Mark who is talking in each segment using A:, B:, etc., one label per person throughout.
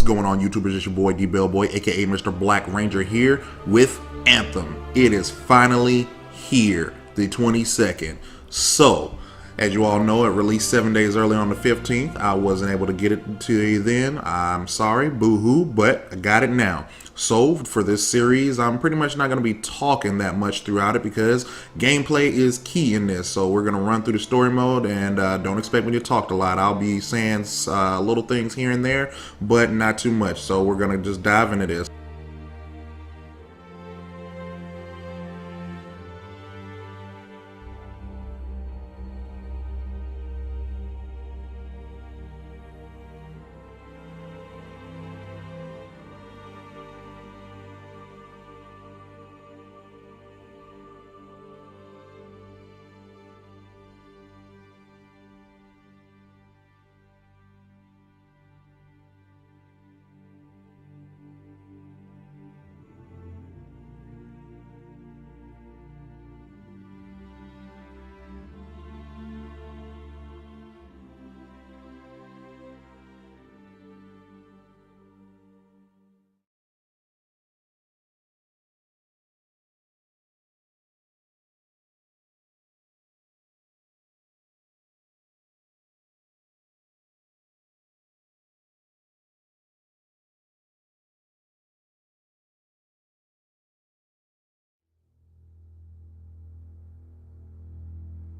A: going on, YouTubers? It's your boy D-Bellboy, aka Mr. Black Ranger, here with Anthem. It is finally here, the 22nd. So, as you all know, it released 7 days early on the 15th. I wasn't able to get it to you then. I'm sorry, boo-hoo, but I got it now. So, for this series, I'm pretty much not going to be talking that much throughout it because gameplay is key in this. So, we're going to run through the story mode, and don't expect me to talk a lot. I'll be saying little things here and there, but not too much. So, we're going to just dive into this.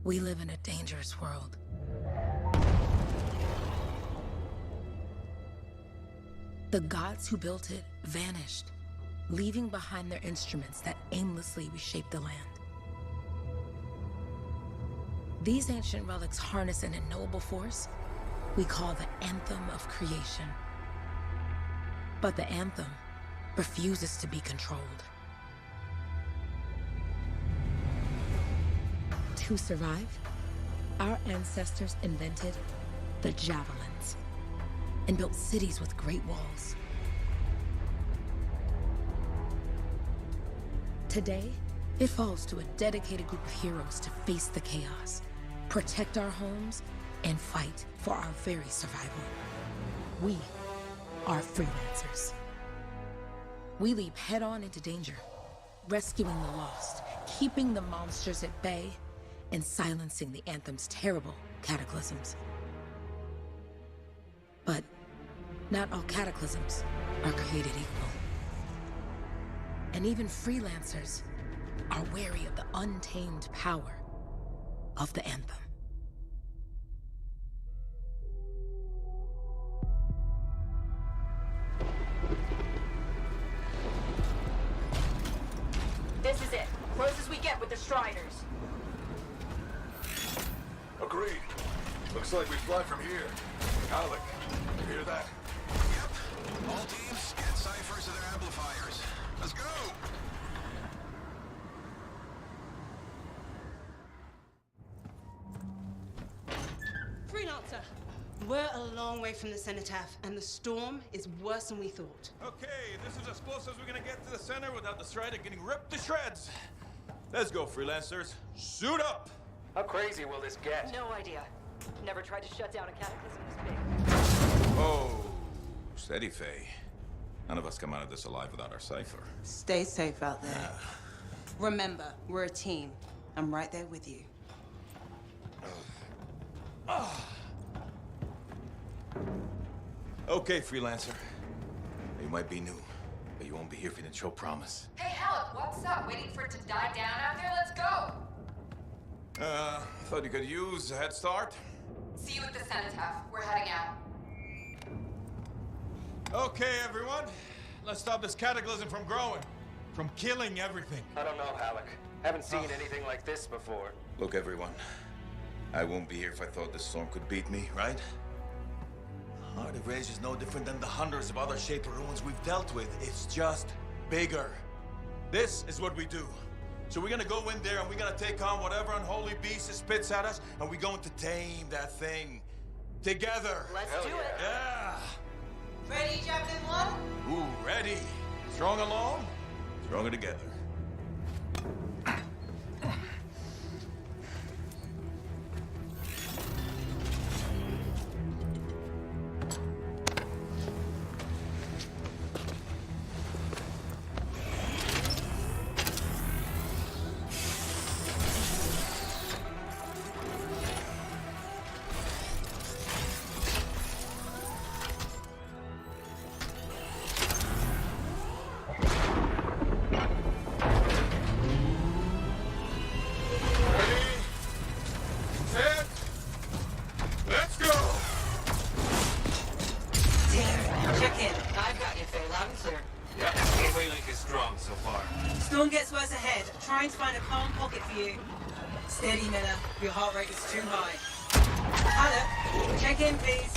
B: We live in a dangerous world. The gods who built it vanished, leaving behind their instruments that aimlessly reshaped the land. These ancient relics harness an unknowable force we call the Anthem of Creation. But the Anthem refuses to be controlled. To survive, our ancestors invented the javelins and built cities with great walls. Today, it falls to a dedicated group of heroes to face the chaos, protect our homes, and fight for our very survival. We are Freelancers. We leap head-on into danger, rescuing the lost, keeping the monsters at bay, and silencing the Anthem's terrible cataclysms. But not all cataclysms are created equal. And even Freelancers are wary of the untamed power of the Anthem.
C: This is it. Close as we get with the Striders.
D: Agreed. Looks like we fly from here. Alec, you hear that?
E: Yep. All teams, get ciphers to their amplifiers. Let's go!
F: Freelancer, we're a long way from the cenotaph, and the storm is worse than we thought.
G: Okay, this is as close as we're gonna get to the center without the Strider getting ripped to shreds. Let's go, Freelancers. Suit up!
H: How crazy will this get?
C: No idea. Never tried to shut down a cataclysm this big.
G: Oh, steady, Faye. None of us come out of this alive without our cipher.
F: Stay safe out there. Remember, we're a team. I'm right there with you.
G: Okay, Freelancer. You might be new, but you won't be here if you didn't show promise.
I: Hey, Alec, what's up? Waiting for it to die down out there? Let's go!
G: Thought you could use a head start.
I: See you at the cenotaph. We're heading out.
G: Okay, everyone. Let's stop this cataclysm from growing. From killing everything.
H: I don't know, Alec. Haven't seen anything like this before.
G: Look, everyone. I won't be here if I thought this storm could beat me, right? Heart of Rage is no different than the hundreds of other Shaper ruins we've dealt with. It's just bigger. This is what we do. So we're gonna go in there and we're gonna take on whatever unholy beast it spits at us, and we're going to tame that thing. Together.
C: Let's do it.
G: Yeah.
F: Ready, Javelin 1?
G: Ooh, ready. Strong alone, stronger together.
F: Storm gets worse ahead. Trying to find a calm pocket for you. Steady, Miller. Your heart rate is too high. Alec, check in, please.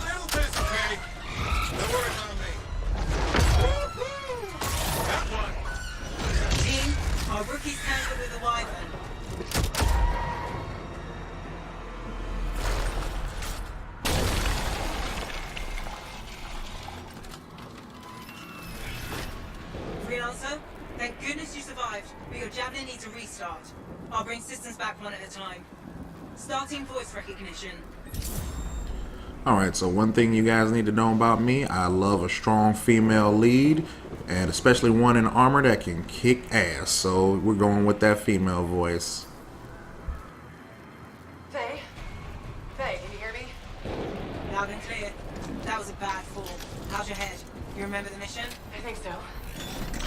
D: Little bit, okay? Don't worry about me. That one.
F: Team, our rookies tangled with the Wyvern. Freelancer, thank goodness you survived, but your javelin needs a restart. I'll bring systems back one at a time. Starting voice recognition.
A: Alright, so one thing you guys need to know about me, I love a strong female lead, and especially one in armor that can kick ass, so we're going with that female voice.
C: Faye? Faye, can you hear me?
F: Loud and clear. That was a bad fall. How's your head? You remember the mission?
C: I think so.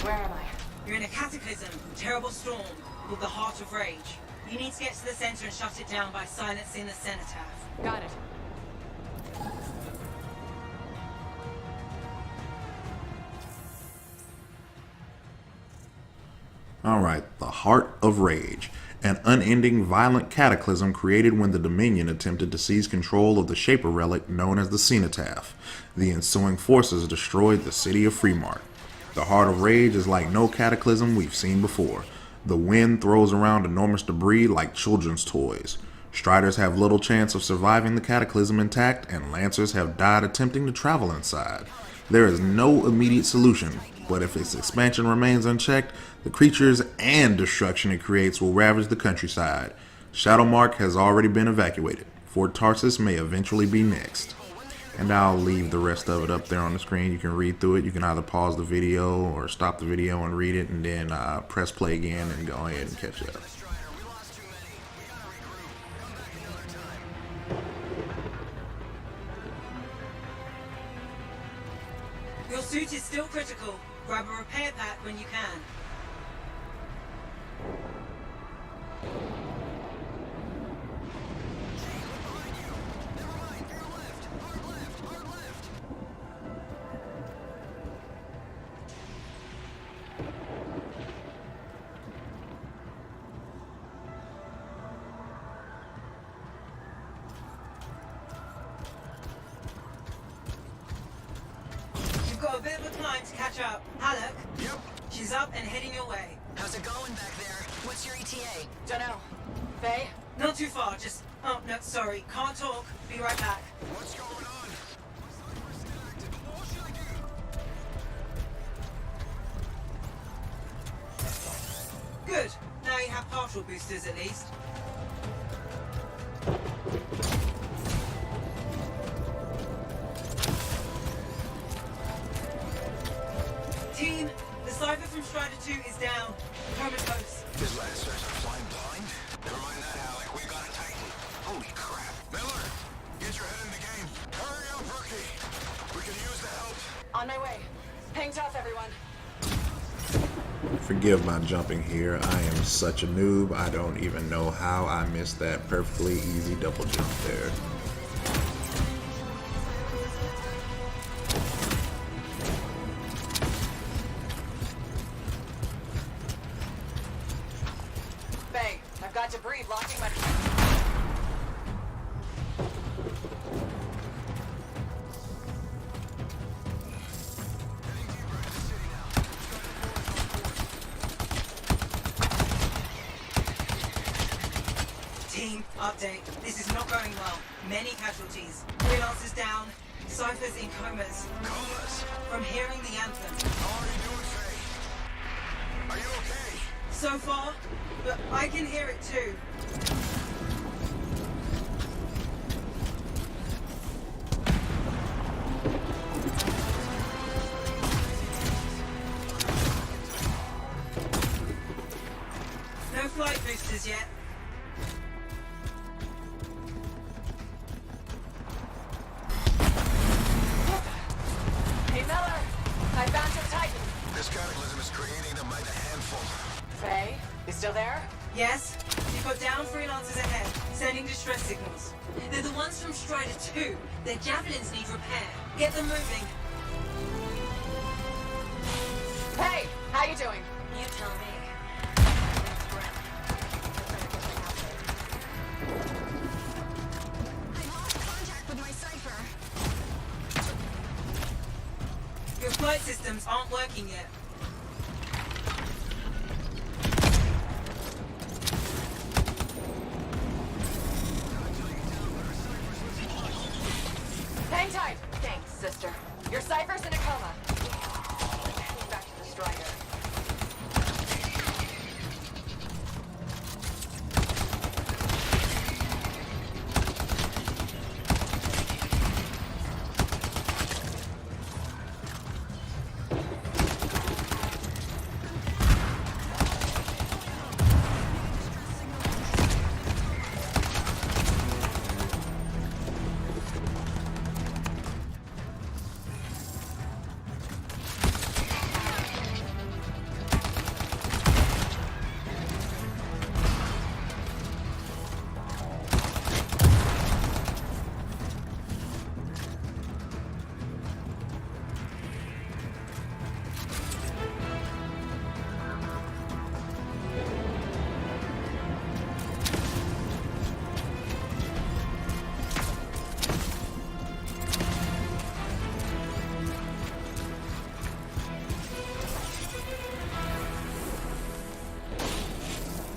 C: Where am I?
F: You're in a cataclysm, terrible storm, with the Heart of Rage. You need to get to the center and shut it down by silencing the cenotaph.
C: Got it.
A: Alright, the Heart of Rage. An unending violent cataclysm created when the Dominion attempted to seize control of the Shaper relic known as the Cenotaph. The ensuing forces destroyed the city of Freemart. The Heart of Rage is like no cataclysm we've seen before. The wind throws around enormous debris like children's toys. Striders have little chance of surviving the cataclysm intact, and Lancers have died attempting to travel inside. There is no immediate solution, but if its expansion remains unchecked, the creatures and destruction it creates will ravage the countryside. Shadowmark has already been evacuated. Ft.Tarsis may eventually be next. And I'll leave the rest of it up there on the screen. You can read through it. You can either pause the video or stop the video and read it, and then press play again and go ahead and catch up.
F: Your suit is still critical. Grab a repair pack when you can. Got a bit of a climb to catch up. Alec?
E: Yep.
F: She's up and heading your way.
J: How's it going back there? What's your ETA?
C: Dunno. Faye?
F: Not too far, just... Oh, no, sorry. Can't talk. Be right back.
E: What's going on? What should I do?
F: Good. Now you have partial boosters at least. Team, the Cypher from Strider 2 is down. Comatose.
E: His Lancers are flying blind? Never mind that, Alec. We got a Titan. Holy crap. Miller, get your head in the game. Hurry up, rookie. We can use the help.
C: On my way. Hang tough, everyone.
A: Forgive my jumping here. I am such a noob. I don't even know how I missed that perfectly easy double jump there.
C: Faye, I've got debris blocking my...
F: Team, update. This is not going well. Many casualties. Freelancers down. Cyphers in comas.
E: Comas?
F: From hearing the anthem.
E: How are you doing, Faye? Are you okay?
F: So far, but I can hear it too. No flight boosters yet.
C: Hey, Miller! I found your Titan!
E: This cataclysm is creating them by the handful.
C: Faye, you still there?
F: Yes, you've got down Freelancers ahead, sending distress signals. They're the ones from Strider 2. Their javelins need repair. Get them moving.
C: Hey, how you doing?
F: You tell me. systems aren't working yet.
C: Hang tight. Thanks, sister. Your Cypher's in a coma. Heading back to the Strider.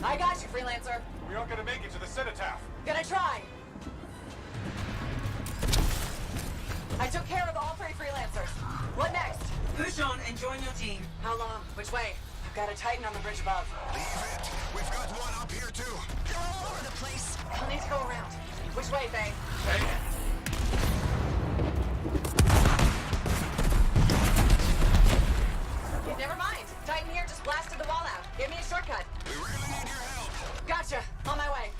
C: I got you, Freelancer.
D: We aren't gonna make it to the cenotaph.
C: Gonna try. I took care of all 3 Freelancers. What next?
F: Push on and join your team.
C: How long? Which way? I've got a Titan on the bridge above.
E: Leave it. We've got one up here, too.
J: You're all over the place.
C: I'll need to go around. Which way, Faye? Okay, never mind. Titan here just blasted the wall out. Give me a shortcut.
E: We really need your help.
C: Gotcha. On my way.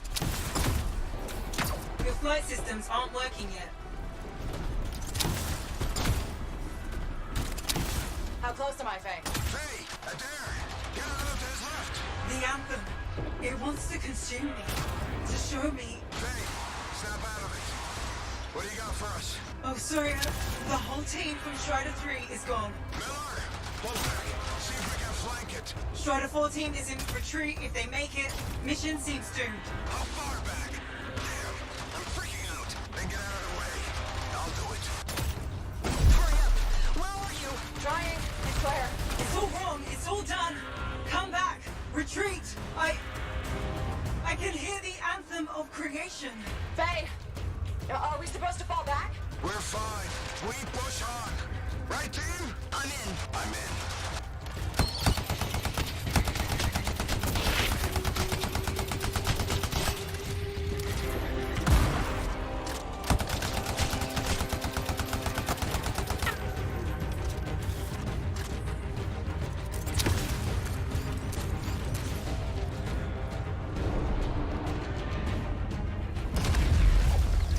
F: Your flight systems aren't working yet.
C: How close am I, Faye?
E: Faye, Adair, get a little to his left.
F: The Anthem. It wants to consume me. To show me.
E: Faye, snap out of it. What do you got for us?
F: Oh, sorry. The whole team from Strider 3 is gone.
E: Miller, pull back. See if we can flank it.
F: Strider 4 team is in retreat. If they make it, mission seems doomed.
E: How far back? Damn, I'm freaking out. Then get out of the way. I'll do it.
J: Hurry up. Where are you?
C: Trying. It's clear.
F: It's all wrong. It's all done. Come back. Retreat. I can hear the anthem of creation.
C: Faye, are we supposed to fall back?
E: We're fine. We push on. Right, team?
J: I'm in.
E: I'm in.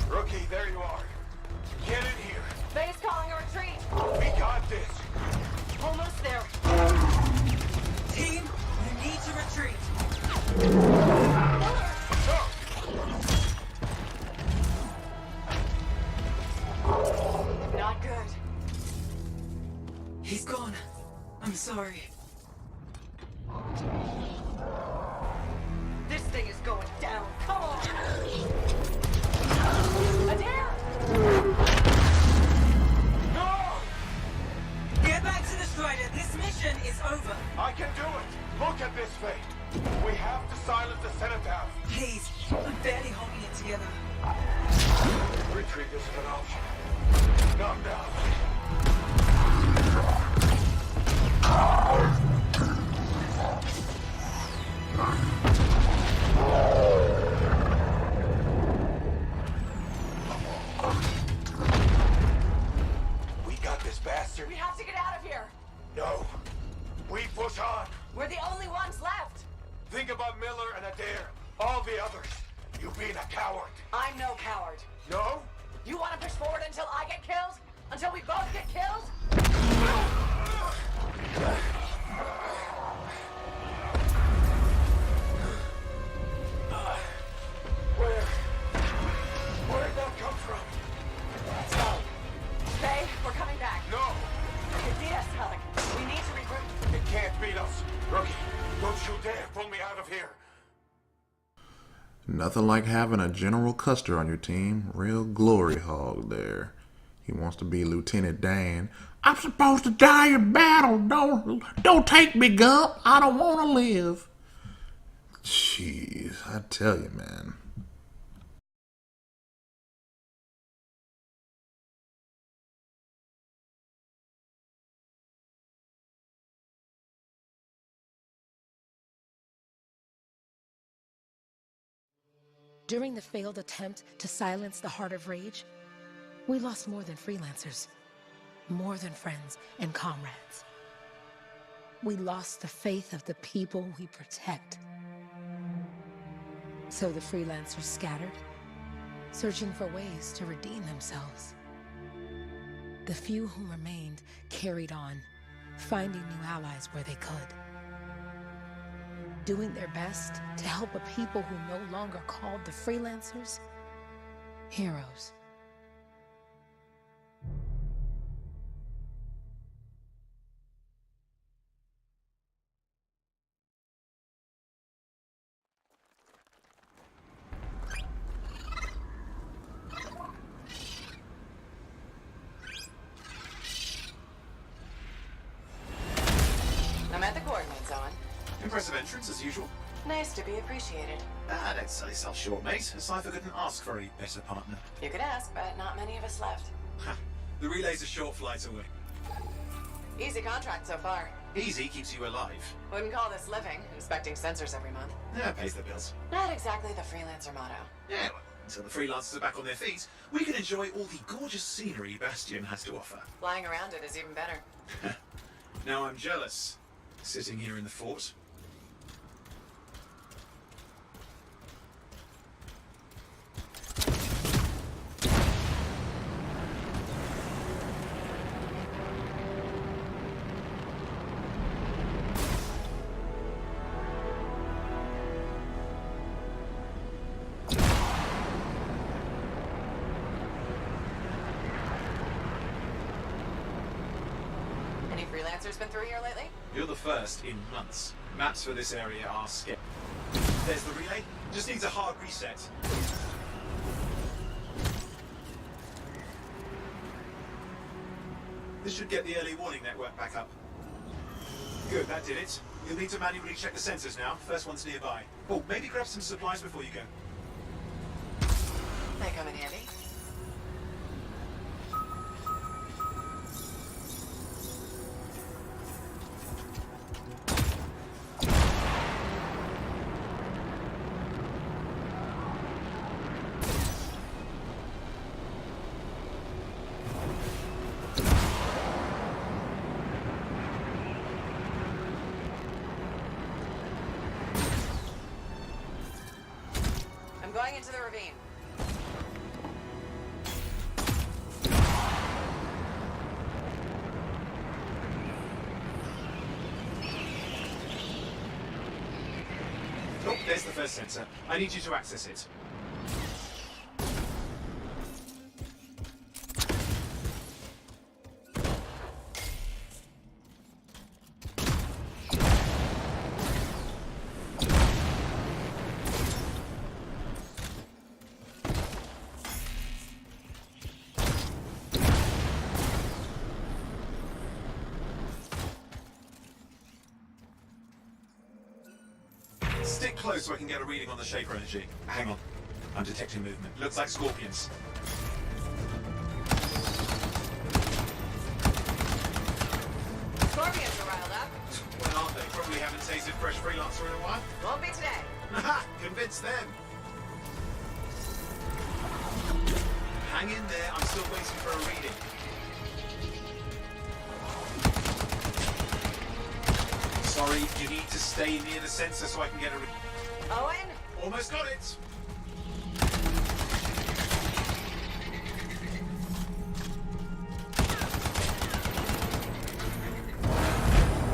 D: Rookie, there you are. Get in here.
C: Faye's calling a retreat.
D: We got this.
C: Almost there.
F: Team, you need to retreat.
C: Not good.
F: He's gone. I'm sorry.
C: This thing is going down. Come on. Adair!
D: No!
F: Get back to the Strider. This mission is over.
D: I can do it. Look at this, Faye. We have to silence the cenotaph.
F: Please, I'm barely holding it together.
D: Retreat isn't an option. Calm down. We got this bastard.
C: We have to get out of here.
D: No. We push on.
C: We're the only ones left.
D: Think about Miller and Adair. All the others. You being a coward.
C: I'm no coward.
D: No?
C: You want to push forward until I get killed? Until we both get killed?
D: Where'd that come from?
C: So, Faye, we're coming back.
D: No!
C: You beat us, Alec. We need to regroup.
D: It can't beat us. Rookie, don't you dare pull me out of here.
A: Nothing like having a General Custer on your team. Real glory hog there. He wants to be Lieutenant Dan. I'm supposed to die in battle. Don't take me, Gump. I don't want to live. Jeez, I tell you, man.
B: During the failed attempt to silence the Heart of Rage, we lost more than freelancers, more than friends and comrades. We lost the faith of the people we protect. So the freelancers scattered, searching for ways to redeem themselves. The few who remained carried on, finding new allies where they could, doing their best to help a people who no longer called the freelancers heroes.
C: I'm at the coordinates on.
K: Impressive entrance, as usual.
C: Nice to be appreciated.
K: Don't sell yourself short, mate. A cipher couldn't ask for a better partner.
C: You could ask, but not many of us left.
K: Ha! The relay's a short flight away.
C: Easy contract so far.
K: Easy keeps you alive.
C: Wouldn't call this living, inspecting sensors every month.
K: Yeah, pays the bills.
C: Not exactly the freelancer motto.
K: Yeah, well, until the freelancers are back on their feet, we can enjoy all the gorgeous scenery Bastion has to offer.
C: Flying around it is even better.
K: Now I'm jealous, sitting here in the fort.
C: Any freelancers been through here lately?
K: You're the first in months. Maps for this area are scarce. There's the relay. Just needs a hard reset. This should get the early warning network back up. Good, that did it. You'll need to manually check the sensors now. First one's nearby. Oh, maybe grab some supplies before you go.
C: They come in handy. I'm going into the ravine.
K: Oh, there's the first sensor. I need you to access it. Stick close so I can get a reading on the shaper energy. Hang on. I'm detecting movement. Looks like scorpions.
C: Scorpions are riled up.
K: Well, aren't they? Probably haven't tasted fresh freelancer in a while.
C: Won't be today.
K: Aha! Convince them. Hang in there. I'm still waiting for a reading. Sorry, you need to stay near the sensor so I can get a reading.
C: Owen?
K: Almost got it.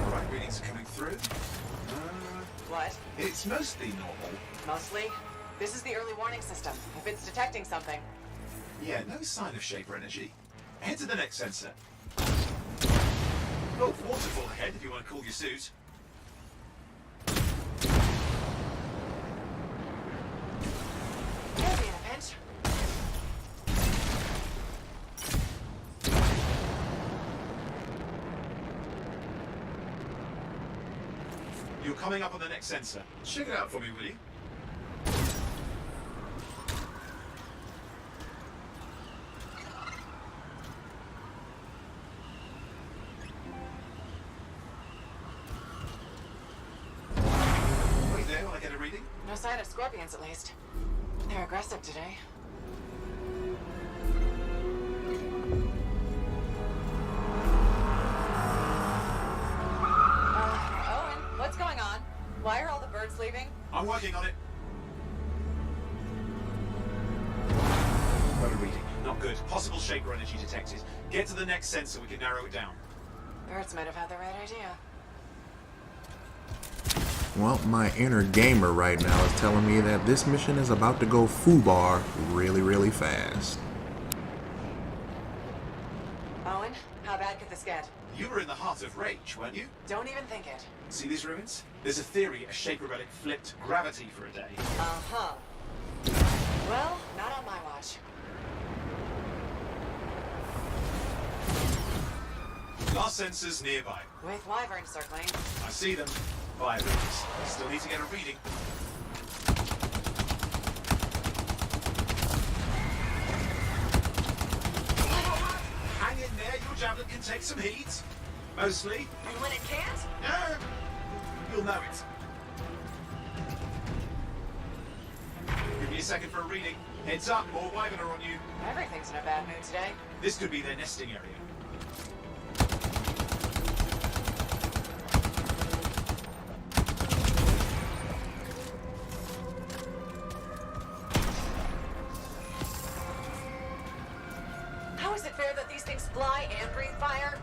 K: Alright, readings are coming through.
C: What?
K: It's mostly normal.
C: Mostly? This is the early warning system. If it's detecting something.
K: Yeah, no sign of shaper energy. Head to the next sensor. Oh, waterfall ahead if you want to cool your suit.
C: He'll be in a pinch.
K: You're coming up on the next sensor. Check it out for me, will you? Wait there while I get a reading.
C: No sign of scorpions, at least. They're aggressive today. Owen, what's going on? Why are all the birds leaving?
K: I'm working on it. Got a reading. Not good. Possible shaper energy detected. Get to the next sensor, we can narrow it down.
C: Birds might have had the right idea.
A: Well, my inner gamer right now is telling me that this mission is about to go foobar really fast.
C: Owen, how bad could this get?
K: You were in the heart of rage, weren't you?
C: Don't even think it.
K: See these ruins? There's a theory a shaper relic flipped gravity for a day.
C: Uh-huh. Well, not on my watch.
K: Last sensors nearby.
C: With wyverns circling.
K: I see them. Fire rings. Still need to get a reading. Hang in there, your javelin can take some heat. Mostly.
C: And when it can't?
K: No! You'll know it. Give me a second for a reading. Heads up, more wyvern are on you.
C: Everything's in a bad mood today.
K: This could be their nesting area.
C: How is it fair that these things fly and breathe fire?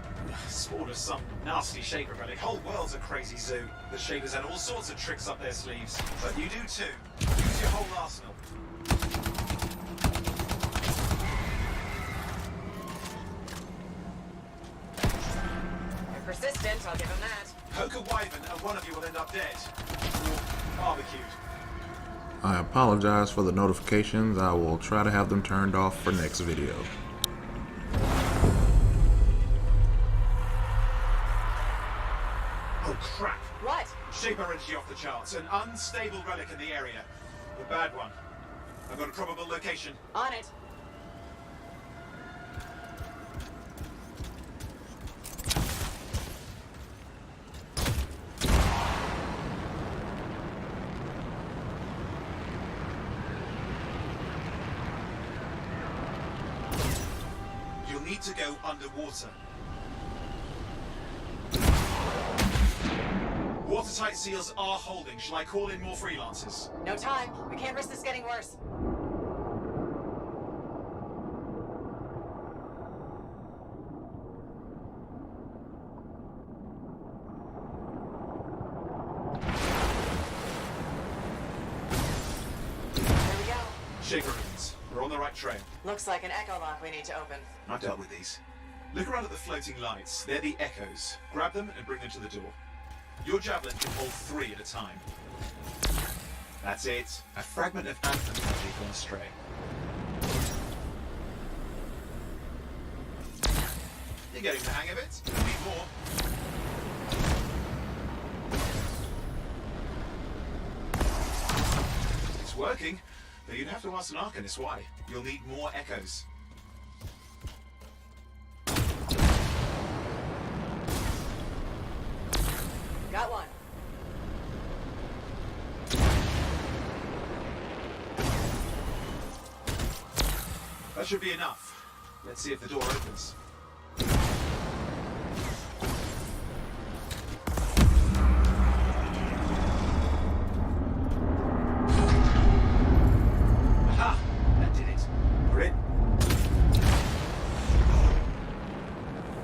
K: Spawned of some nasty shaper relic. Whole world's a crazy zoo. The shapers had all sorts of tricks up their sleeves. But you do too. Use your whole arsenal.
C: They're persistent, I'll give them that.
K: Poke a wyvern and one of you will end up dead. Or barbecued.
A: I apologize for the notifications. I will try to have them turned off for next video.
K: Oh crap!
C: What?
K: Shaper energy off the charts. An unstable relic in the area. A bad one. I've got a probable location.
C: On it.
K: You'll need to go underwater. Watertight seals are holding. Shall I call in more freelancers?
C: No time. We can't risk this getting worse. There we go.
K: Shaper ruins. We're on the right trail.
C: Looks like an echo lock we need to open.
K: I've dealt with these. Look around at the floating lights. They're the echoes. Grab them and bring them to the door. Your javelin can hold 3 at a time. That's it. A fragment of Anthem energy gone astray. You're getting the hang of it. You need more. It's working, but you'd have to ask an Arcanist why. You'll need more echoes.
C: Got one.
K: That should be enough. Let's see if the door opens. Aha! That did it. We're in.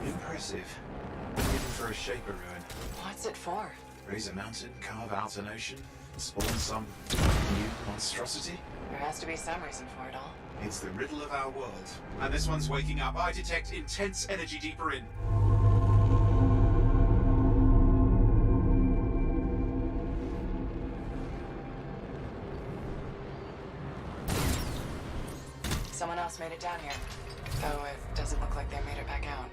K: Impressive. Even for a shaper ruin.
C: What's it for?
K: Raise a mountain, carve out an ocean, spawn some new monstrosity?
C: There has to be some reason for it all.
K: It's the riddle of our world. And this one's waking up. I detect intense energy deeper in.
C: Someone else made it down here. Though it doesn't look like they made it back out.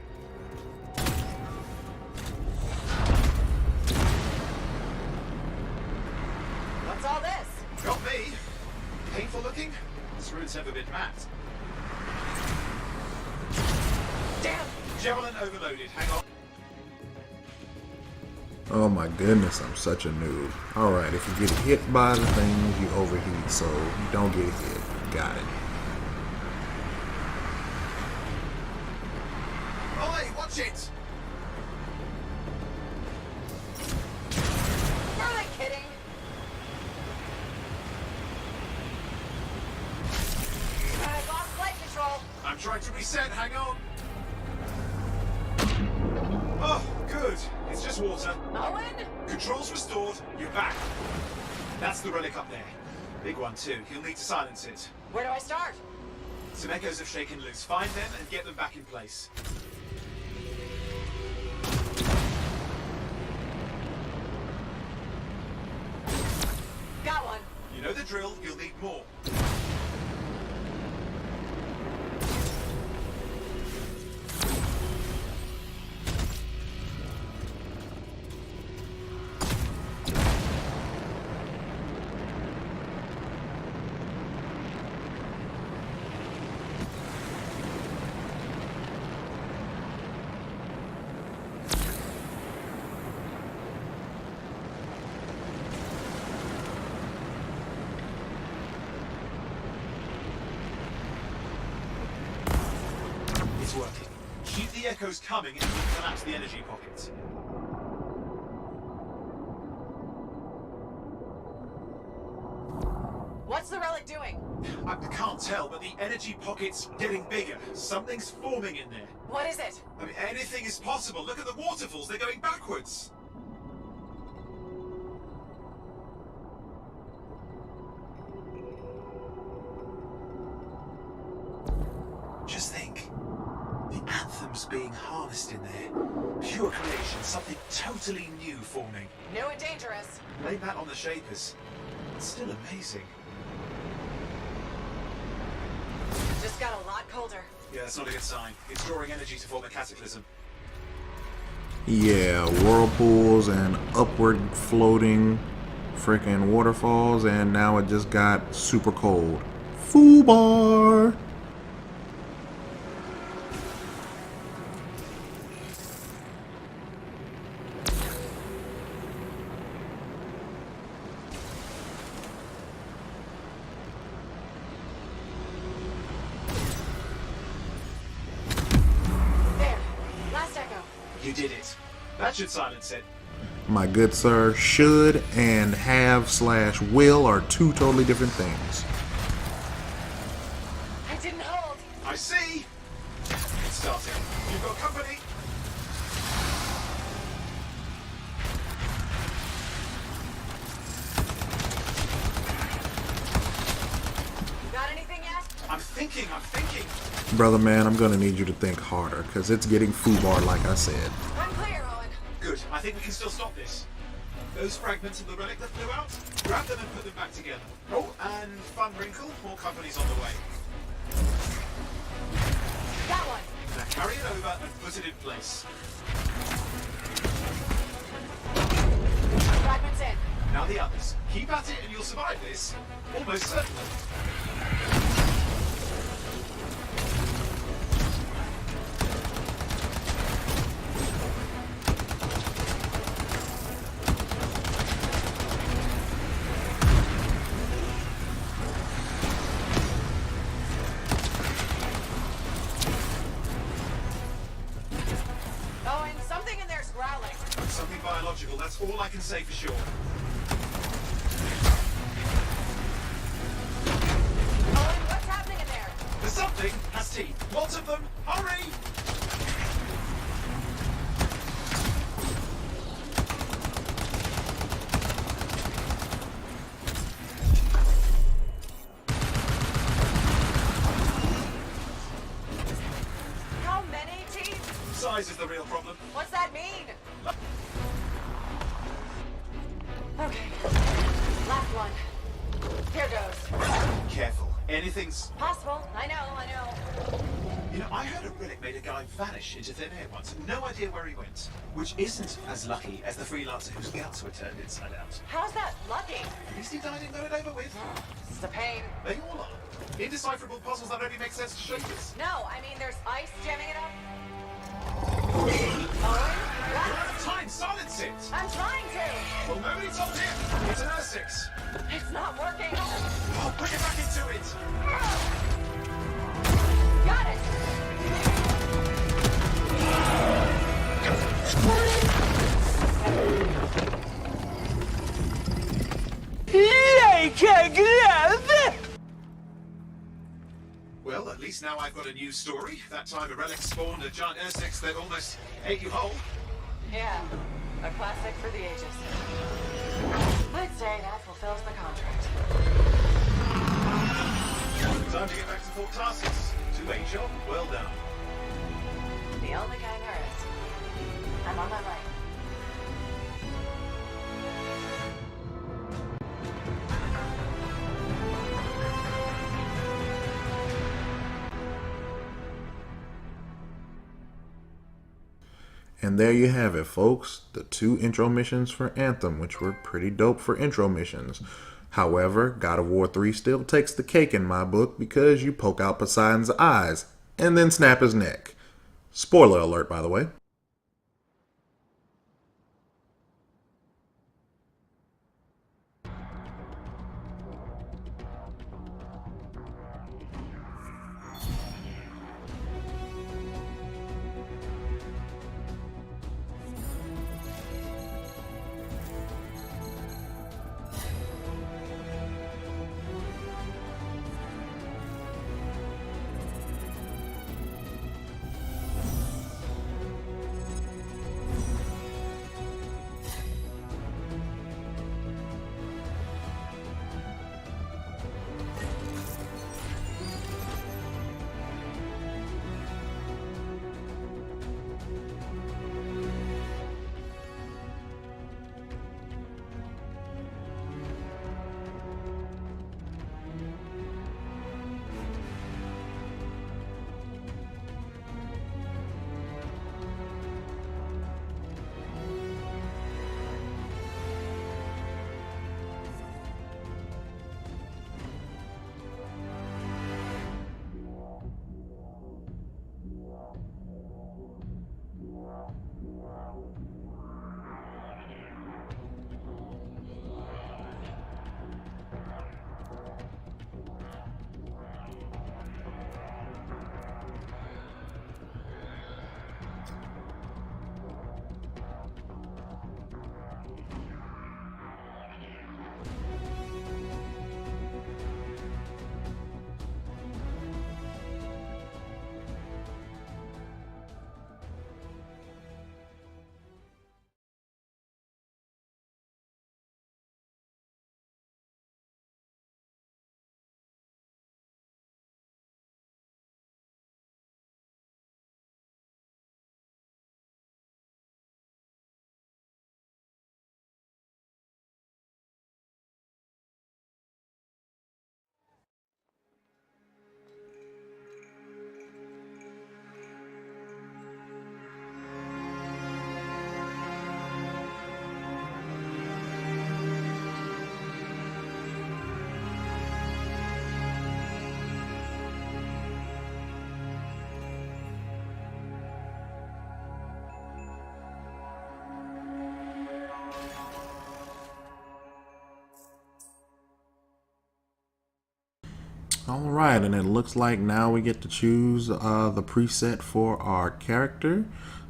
K: Anthem's ever been mapped.
C: Damn!
K: Javelin overloaded. Hang on.
A: Oh my goodness, I'm such a noob. Alright, if you get hit by the things, you overheat, so you don't get hit. Got it.
K: Oi, watch it!
C: Are they kidding? I lost flight control.
K: I'm trying to reset, hang on. Oh, good. It's just water.
C: Owen?
K: Controls restored, you're back. That's the relic up there. Big one too. You'll need to silence it.
C: Where do I start?
K: Some echoes have shaken loose. Find them and get them back in place.
C: Got one.
K: You know the drill, you'll need more. It's working. Keep the echoes coming and we'll collapse the energy pockets.
C: What's the relic doing?
K: I can't tell, but the energy pocket's getting bigger. Something's forming in there.
C: What is it?
K: I mean, anything is possible. Look at the waterfalls. They're going backwards. Just think. The Anthem's being harnessed in there. Pure creation. Something totally new forming.
C: New and dangerous.
K: Blame that on the Shapers. It's still amazing.
C: Just got a lot colder.
K: Yeah, that's not a good sign. It's drawing energy to form a cataclysm.
A: Yeah, whirlpools and upward floating freaking waterfalls, and now it just got super cold. Foobar!
C: There. Last echo.
K: You did it. That should silence it.
A: My good sir, should and have / will are two totally different things.
C: I didn't hold.
K: I see. It's starting. You've got company.
C: You got anything yet?
K: I'm thinking.
A: Brother man, I'm gonna need you to think harder, because it's getting foobar like I said.
C: I'm clear, Owen.
K: Good. I think we can still stop this. Those fragments of the relic that flew out, grab them and put them back together. Oh, and fun wrinkle, more company's on the way.
C: Got one.
K: Now carry it over and put it in place.
C: Fragments in.
K: Now the others. Keep at it and you'll survive this. Almost certainly.
C: Owen, something in there's growling.
K: Something biological, that's all I can say for sure.
C: Owen, what's happening in there?
K: There's something has teeth. Lots of them. Hurry!
C: How many teeth?
K: Size is the real problem.
C: What's that mean? Okay. Last one. Here goes.
K: Careful. Anything's...
C: Possible. I know.
K: You know, I heard a relic made a guy vanish into thin air once. No idea where he went. Which isn't as lucky as the freelancer whose guts were turned inside out.
C: How's that lucky?
K: At least he died and got it over with.
C: This is a pain.
K: They all are. Indecipherable puzzles that only make sense to shapers.
C: No, I mean there's ice jamming it up.
K: We're
C: Owen?
K: out of time! Silence it!
C: I'm trying to!
K: Well, nobody told him! It's an R6!
C: It's not working!
K: Oh, put it back into it!
C: Got it!
K: Well, at least now I've got a new story. That time a relic spawned a giant R6 that almost ate you whole.
C: Yeah, a classic for the ages. I'd say that fulfills the contract.
K: Time to get back to Ft.Tarsis. Two-way job, well done.
C: The only kind there is. I'm on my way.
A: And there you have it, folks. The 2 intro missions for Anthem, which were pretty dope for intro missions. However, God of War 3 still takes the cake in my book because you poke out Poseidon's eyes and then snap his neck. Spoiler alert, by the way. Alright, and it looks like now we get to choose the preset for our character.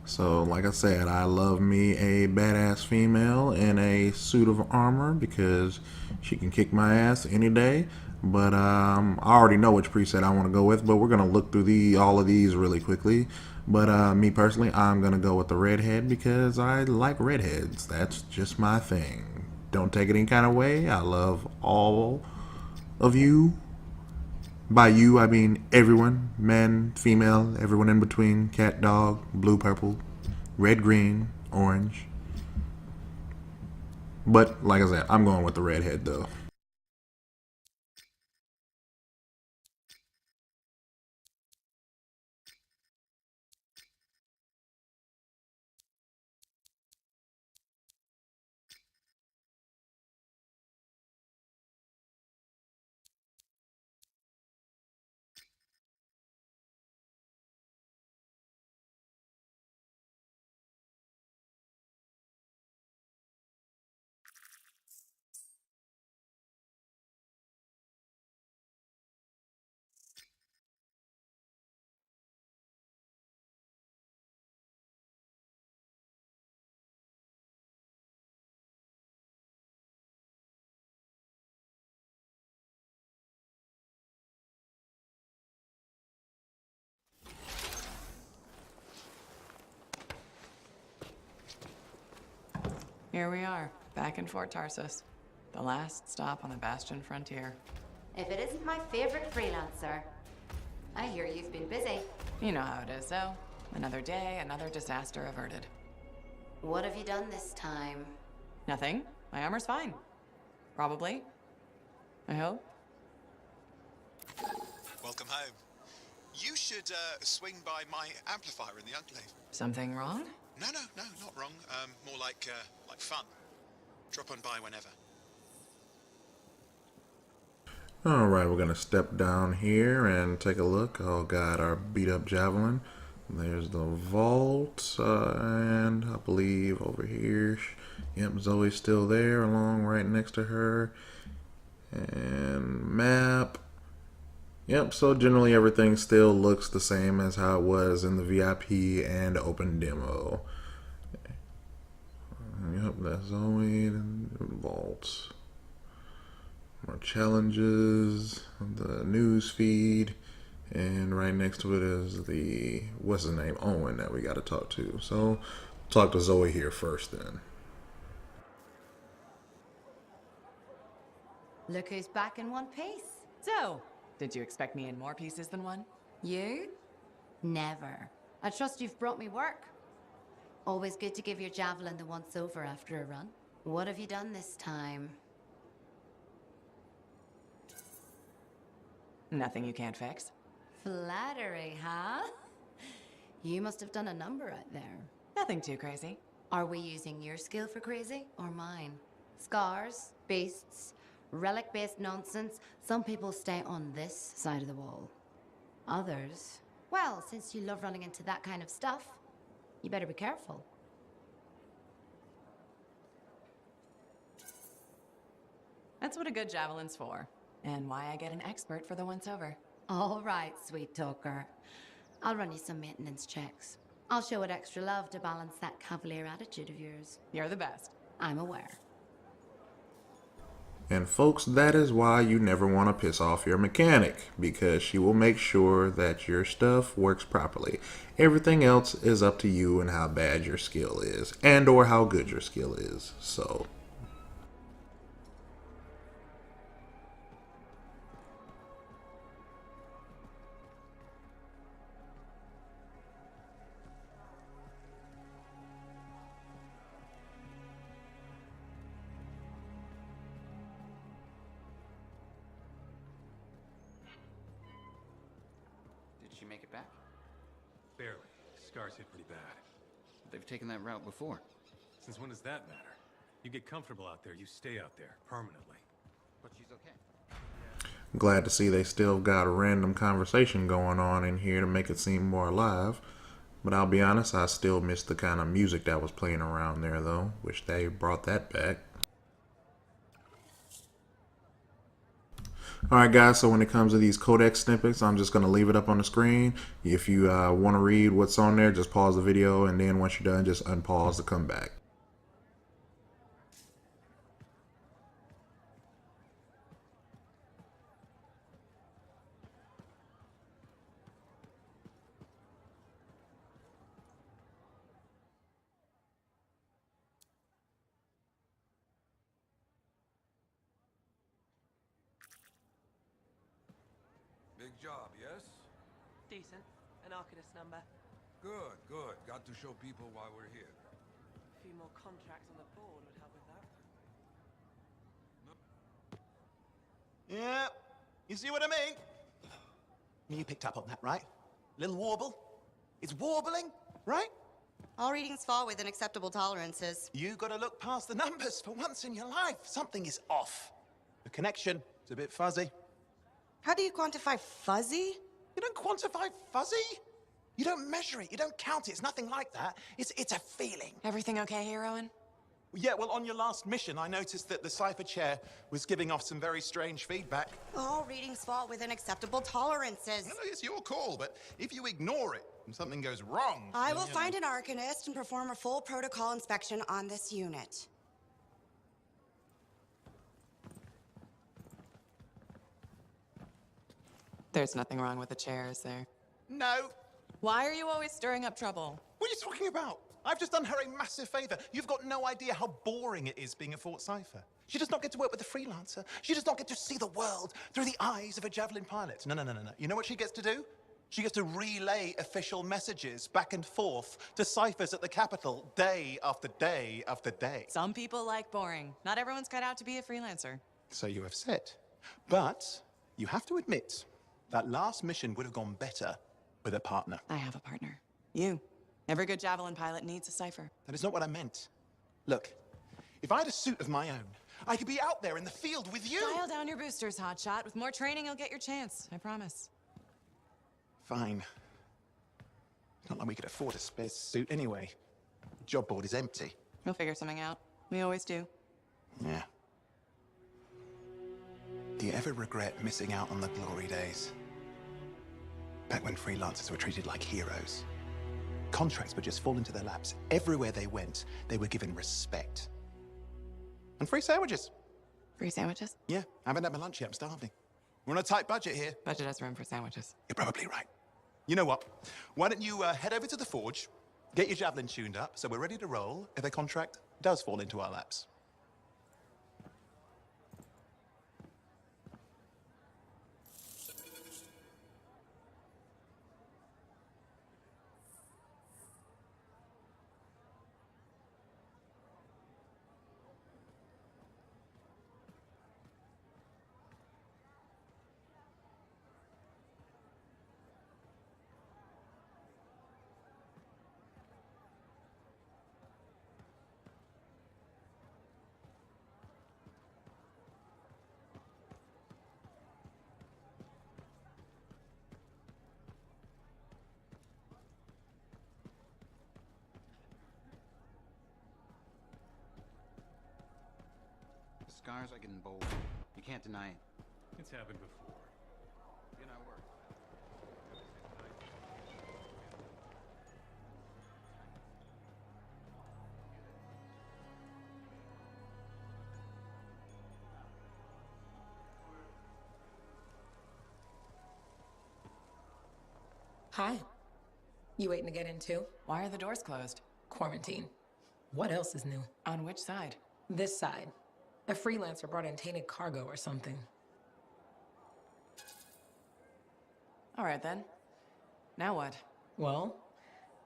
A: So, like I said, I love me a badass female in a suit of armor because she can kick my ass any day. But I already know which preset I want to go with, but we're going to look through all of these really quickly. But me personally, I'm going to go with the redhead because I like redheads. That's just my thing. Don't take it any kind of way. I love all of you. By you, I mean everyone, man, female, everyone in between, cat, dog, blue, purple, red, green, orange. But, like I said, I'm going with the redhead, though.
C: Here we are, back in Ft.Tarsis. The last stop on the Bastion frontier.
L: If it isn't my favorite freelancer. I hear you've been busy.
C: You know how it is, though. Another day, another disaster averted.
L: What have you done this time?
C: Nothing. My armor's fine. Probably. I hope.
M: Welcome home. You should swing by my amplifier in the Enclave.
C: Something wrong?
M: No, not wrong. More like fun. Drop on by whenever.
A: All right, we're gonna step down here and take a look. Oh God, our beat up javelin. There's the vault, and I believe over here, yep, Zoe's still there, along right next to her. And map. Yep, so generally everything still looks the same as how it was in the VIP and open demo. Yep, that's Zoe and vault. More challenges, the news feed, and right next to it is the, what's his name, Owen, that we got to talk to. So, talk to Zoe here first then.
L: Look who's back in one piece.
C: So, did you expect me in more pieces than one?
L: You? Never. I trust you've brought me work. Always good to give your javelin the once over after a run. What have you done this time?
C: Nothing you can't fix.
L: Flattery, huh? You must have done a number out there.
C: Nothing too crazy.
L: Are we using your skill for crazy or mine? Scars, beasts, relic-based nonsense. Some people stay on this side of the wall. Others, well, since you love running into that kind of stuff, you better be careful.
C: That's what a good javelin's for. And why I get an expert for the once-over.
L: All right, sweet talker. I'll run you some maintenance checks. I'll show it extra love to balance that cavalier attitude of yours.
C: You're the best.
L: I'm aware.
A: And folks, that is why you never want to piss off your mechanic, because she will make sure that your stuff works properly. Everything else is up to you and how bad your skill is, and or how good your skill is. So...
N: Did she make it back?
O: Barely. Scars hit pretty bad.
N: They've taken that route before.
O: Since when does that matter? You get comfortable out there, you stay out there, permanently.
N: But she's okay.
A: Glad to see they still got a random conversation going on in here to make it seem more alive. But I'll be honest, I still miss the kind of music that was playing around there though. Wish they brought that back. Alright guys, so when it comes to these codex snippets, I'm just going to leave it up on the screen. If you want to read what's on there, just pause the video, and then once you're done, just unpause to come back.
D: Big job, yes?
F: Decent. An Arcanist number.
D: Good, good. Got to show people why we're here.
F: A few more contracts on the board would help with that.
P: Yeah, you see what I mean? You picked up on that, right? Little warble? It's warbling, right?
J: All readings fall within acceptable tolerances.
P: You gotta look past the numbers for once in your life. Something is off. The connection is a bit fuzzy.
J: How do you quantify fuzzy?
P: You don't quantify fuzzy? You don't measure it, you don't count it, it's nothing like that. It's a feeling.
C: Everything okay here, Owen?
P: Yeah, well, on your last mission, I noticed that the cipher chair was giving off some very strange feedback.
J: All readings fall within acceptable tolerances.
D: No, it's your call, but if you ignore it and something goes wrong...
J: I will find an Arcanist and perform a full protocol inspection on this unit.
C: There's nothing wrong with the chair, is there?
P: No.
C: Why are you always stirring up trouble?
P: What are you talking about? I've just done her a massive favor. You've got no idea how boring it is being a Fort Cypher. She does not get to work with a freelancer. She does not get to see the world through the eyes of a Javelin pilot. No. You know what she gets to do? She gets to relay official messages back and forth to ciphers at the Capitol day after day after day.
C: Some people like boring. Not everyone's cut out to be a freelancer.
P: So you have said. But you have to admit, that last mission would have gone better with a partner.
C: I have a partner. You. Every good Javelin pilot needs a cipher.
P: That is not what I meant. Look, if I had a suit of my own, I could be out there in the field with you.
C: Dial down your boosters, hotshot. With more training, you'll get your chance. I promise.
P: Fine. Not like we could afford a spare suit anyway. The job board is empty.
C: We'll figure something out. We always do.
P: Yeah. Do you ever regret missing out on the glory days? Back when freelancers were treated like heroes. Contracts would just fall into their laps. Everywhere they went, they were given respect. And free sandwiches.
C: Free sandwiches?
P: Yeah, I haven't had my lunch yet. I'm starving. We're on a tight budget here.
C: Budget has room for sandwiches.
P: You're probably right. You know what? Why don't you head over to the forge, get your Javelin tuned up, so we're ready to roll if a contract does fall into our laps.
N: The scars are getting bold. You can't deny it.
O: It's happened before.
N: You know, work.
B: Hi. You waiting to get in too?
C: Why are the doors closed?
B: Quarantine. What else is new?
C: On which side?
B: This side. A freelancer brought in tainted cargo or something.
C: All right, then. Now what?
B: Well,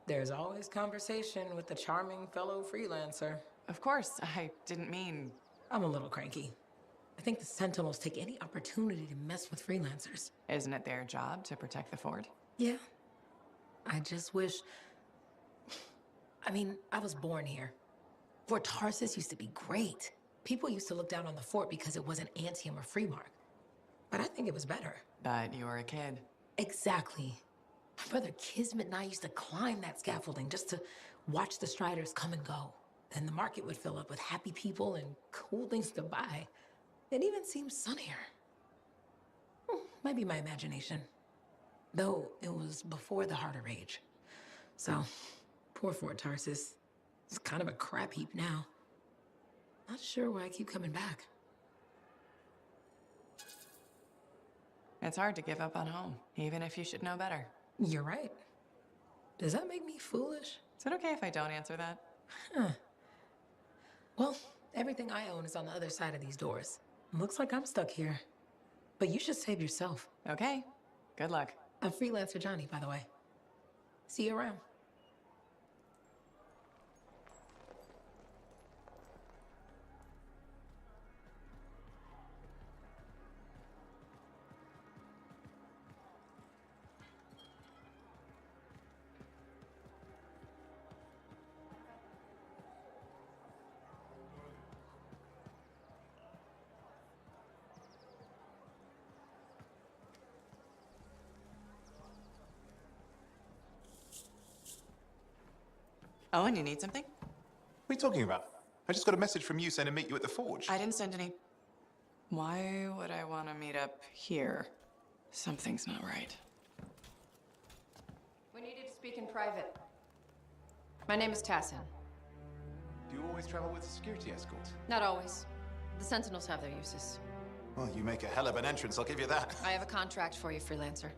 B: there's always conversation with the charming fellow freelancer.
C: Of course, I didn't mean...
B: I'm a little cranky. I think the Sentinels take any opportunity to mess with freelancers.
C: Isn't it their job to protect the fort?
B: Yeah. I just wish... I mean, I was born here. Ft.Tarsis used to be great. People used to look down on the fort because it wasn't Anthem or Freemark. But I think it was better.
C: But you were a kid.
B: Exactly. My brother Kismet and I used to climb that scaffolding just to watch the Striders come and go. Then the market would fill up with happy people and cool things to buy. It even seemed sunnier. Might be my imagination. Though it was before the Harder Age. So, poor Ft.Tarsis. It's kind of a crap heap now. Not sure why I keep coming back.
C: It's hard to give up on home, even if you should know better.
B: You're right. Does that make me foolish?
C: Is it okay if I don't answer that?
B: Huh. Well, everything I own is on the other side of these doors. Looks like I'm stuck here. But you should save yourself.
C: Okay. Good luck.
B: I'm Freelancer Johnny, by the way. See you around.
C: Oh, and you need something?
P: What are you talking about? I just got a message from you saying to meet you at the forge.
C: I didn't send any. Why would I want to meet up here? Something's not right.
Q: We needed to speak in private. My name is Tassin.
P: Do you always travel with a security escort?
Q: Not always. The Sentinels have their uses.
P: Well, you make a hell of an entrance, I'll give you that.
Q: I have a contract for you, freelancer.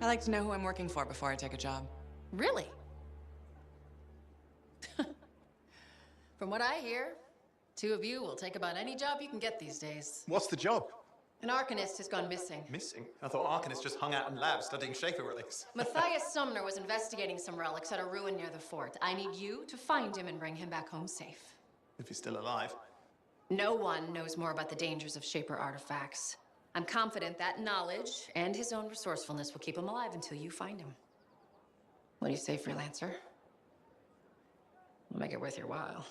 C: I like to know who I'm working for before I take a job.
Q: Really? From what I hear, two of you will take about any job you can get these days.
P: What's the job?
Q: An Arcanist has gone missing.
P: Missing? I thought Arcanists just hung out in labs studying Shaper relics.
Q: Matthias Sumner was investigating some relics at a ruin near the fort. I need you to find him and bring him back home safe.
P: If he's still alive.
Q: No one knows more about the dangers of Shaper artifacts. I'm confident that knowledge and his own resourcefulness will keep him alive until you find him. What do you say, Freelancer? We'll make it worth your while.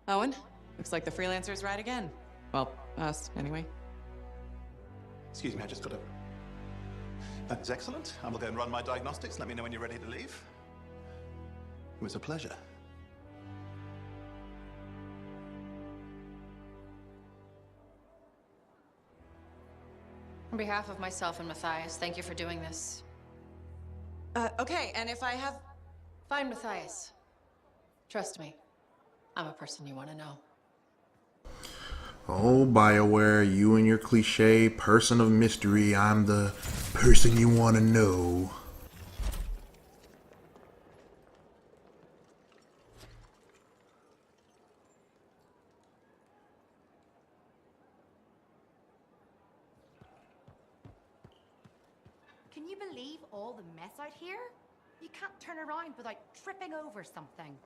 C: Owen, looks like the Freelancers ride again. Well, us, anyway.
P: Excuse me, I just got to... That is excellent. I will go and run my diagnostics. Let me know when you're ready to leave. It was a pleasure.
Q: On behalf of myself and Matthias, thank you for doing this.
C: Okay, and if I have...
Q: Find Matthias. Trust me, I'm a person you want to know.
A: Oh, BioWare, you and your cliche person of mystery. I'm the person you want to know.
L: Can you believe all the mess out here? You can't turn around without tripping over something.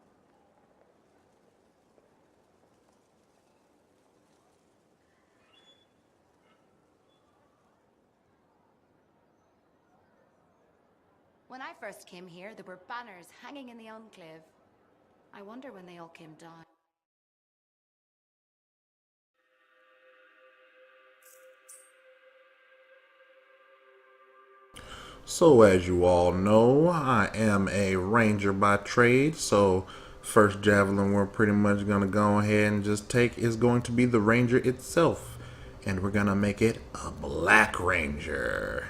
L: When I first came here, there were banners hanging in the enclave. I wonder when they all came down.
A: So as you all know, I am a ranger by trade, so first javelin we're pretty much going to go ahead and just take is going to be the ranger itself. And we're going to make it a black ranger.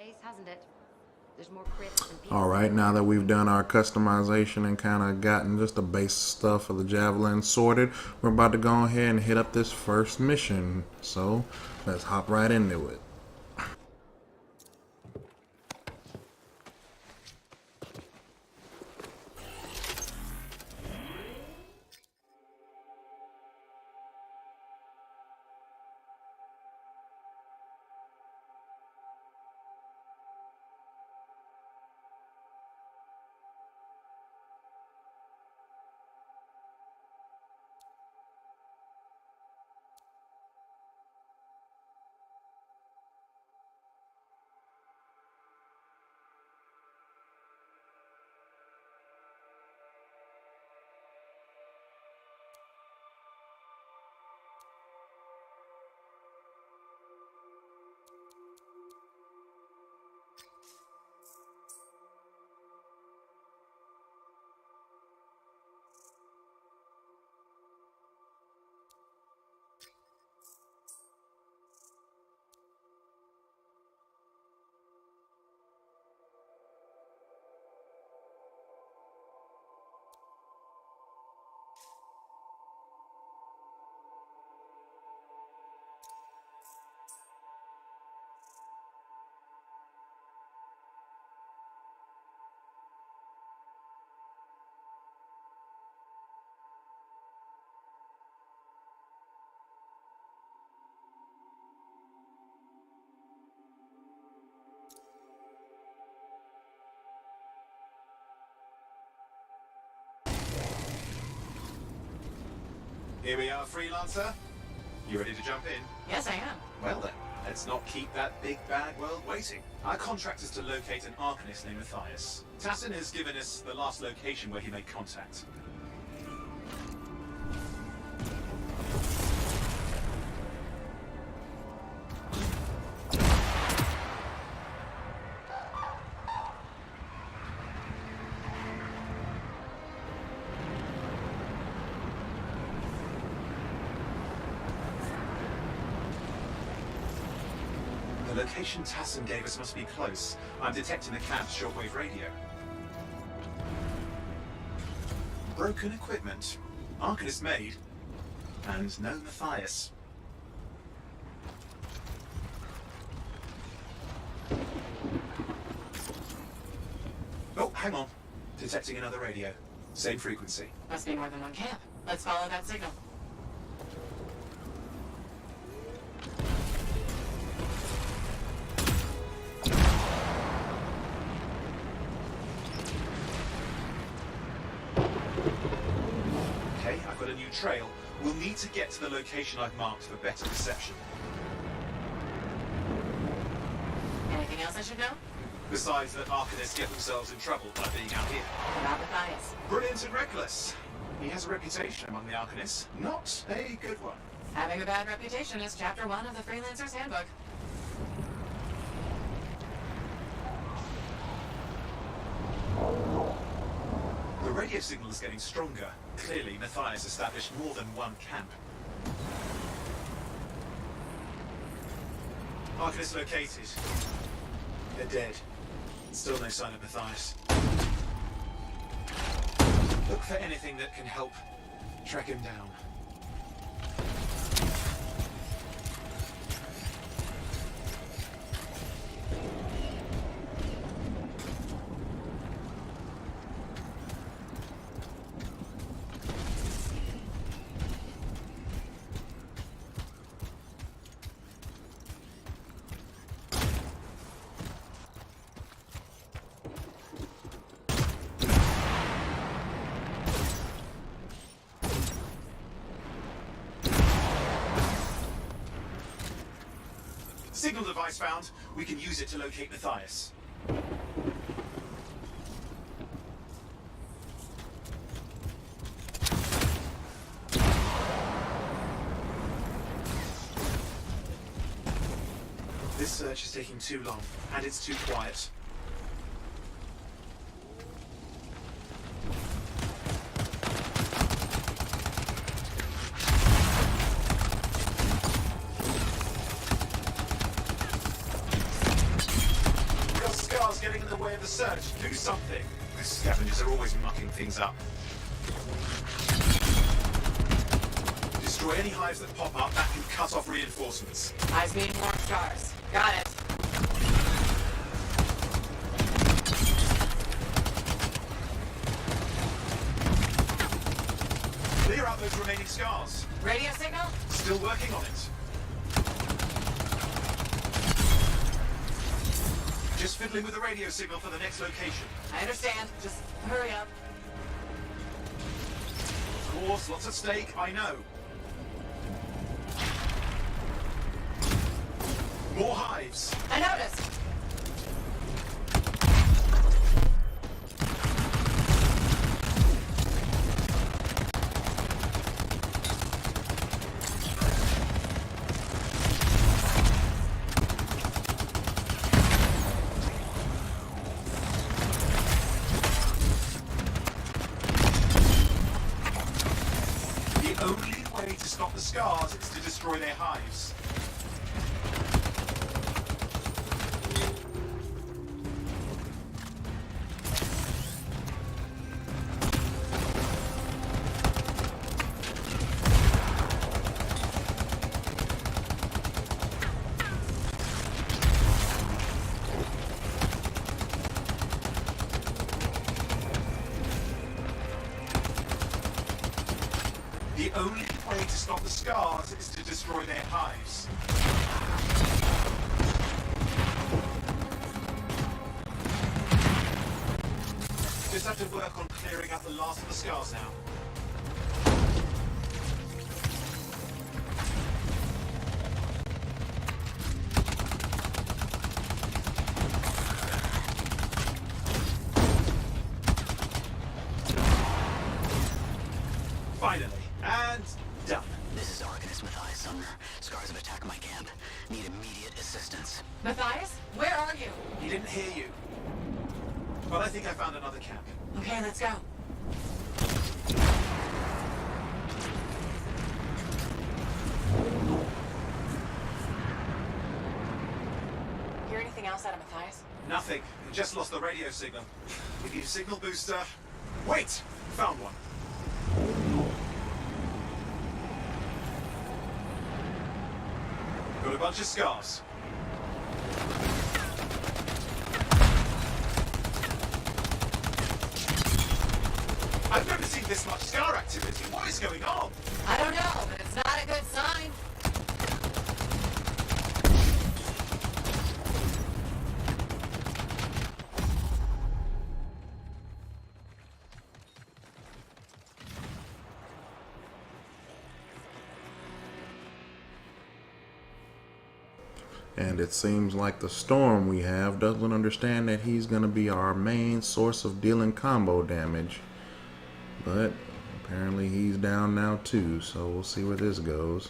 L: ways, hasn't it? There's more crypts than people.
A: Alright, now that we've done our customization and kind of gotten just the base stuff of the Javelin sorted, we're about to go ahead and hit up this first mission. So, let's hop right into it.
K: Here we are, Freelancer. You ready to jump in?
C: Yes, I am.
K: Well then, let's not keep that big bad world waiting. Our contract is to locate an Arcanist named Ft.Tarsis. Tassin has given us the last location where he made contact. The location Tassin gave us must be close. I'm detecting the cab's shortwave radio. Broken equipment. Arcanist made. And no Matthias. Oh, hang on. Detecting another radio. Same frequency.
C: Must be more than one camp. Let's follow that signal.
K: Okay, I've got a new trail. We'll need to get to the location I've marked for better reception.
C: Anything else I should know?
K: Besides that Arcanists get themselves in trouble by being out here.
C: About Matthias.
K: Brilliant and reckless. He has a reputation among the Arcanists. Not a good one.
C: Having a bad reputation is chapter 1 of the Freelancers Handbook.
K: The radio signal is getting stronger. Clearly, Matthias established more than one camp. Arcanist located. They're dead. Still no sign of Matthias. Look for anything that can help track him down. Signal device found. We can use it to locate Matthias. This search is taking too long, and it's too quiet. way of the search. Do something. These scavengers are always mucking things up. Destroy any hives that pop up. That can cut off reinforcements.
C: Eyes being more scars. Got it.
K: Clear out those remaining scars.
C: Radio signal?
K: Still working on it. Just fiddling with the radio signal for the next location.
C: I understand. Just hurry up.
K: Of course, lots at stake, I know. More hives.
C: I noticed.
K: The only way to stop the scars is to destroy their hives. The only way to stop the scars is to destroy their hives. Just have to work on clearing out the last of the scars now. Finally. And done.
R: This is Arcanist Matthias Sumner. Scars have attacked my camp. Need immediate assistance.
C: Matthias? Where are you?
K: He didn't hear you. But I think I found another camp.
C: Okay, let's go. Hear anything else out of Matthias?
K: Nothing. We just lost the radio signal. We need a signal booster. Wait! Found one. Got a bunch of scars. I've never seen this much scar activity. What is going on?
C: I don't know, but it's not a good sign.
A: And it seems like the storm we have doesn't understand that he's going to be our main source of dealing combo damage. But apparently he's down now too, so we'll see where this goes.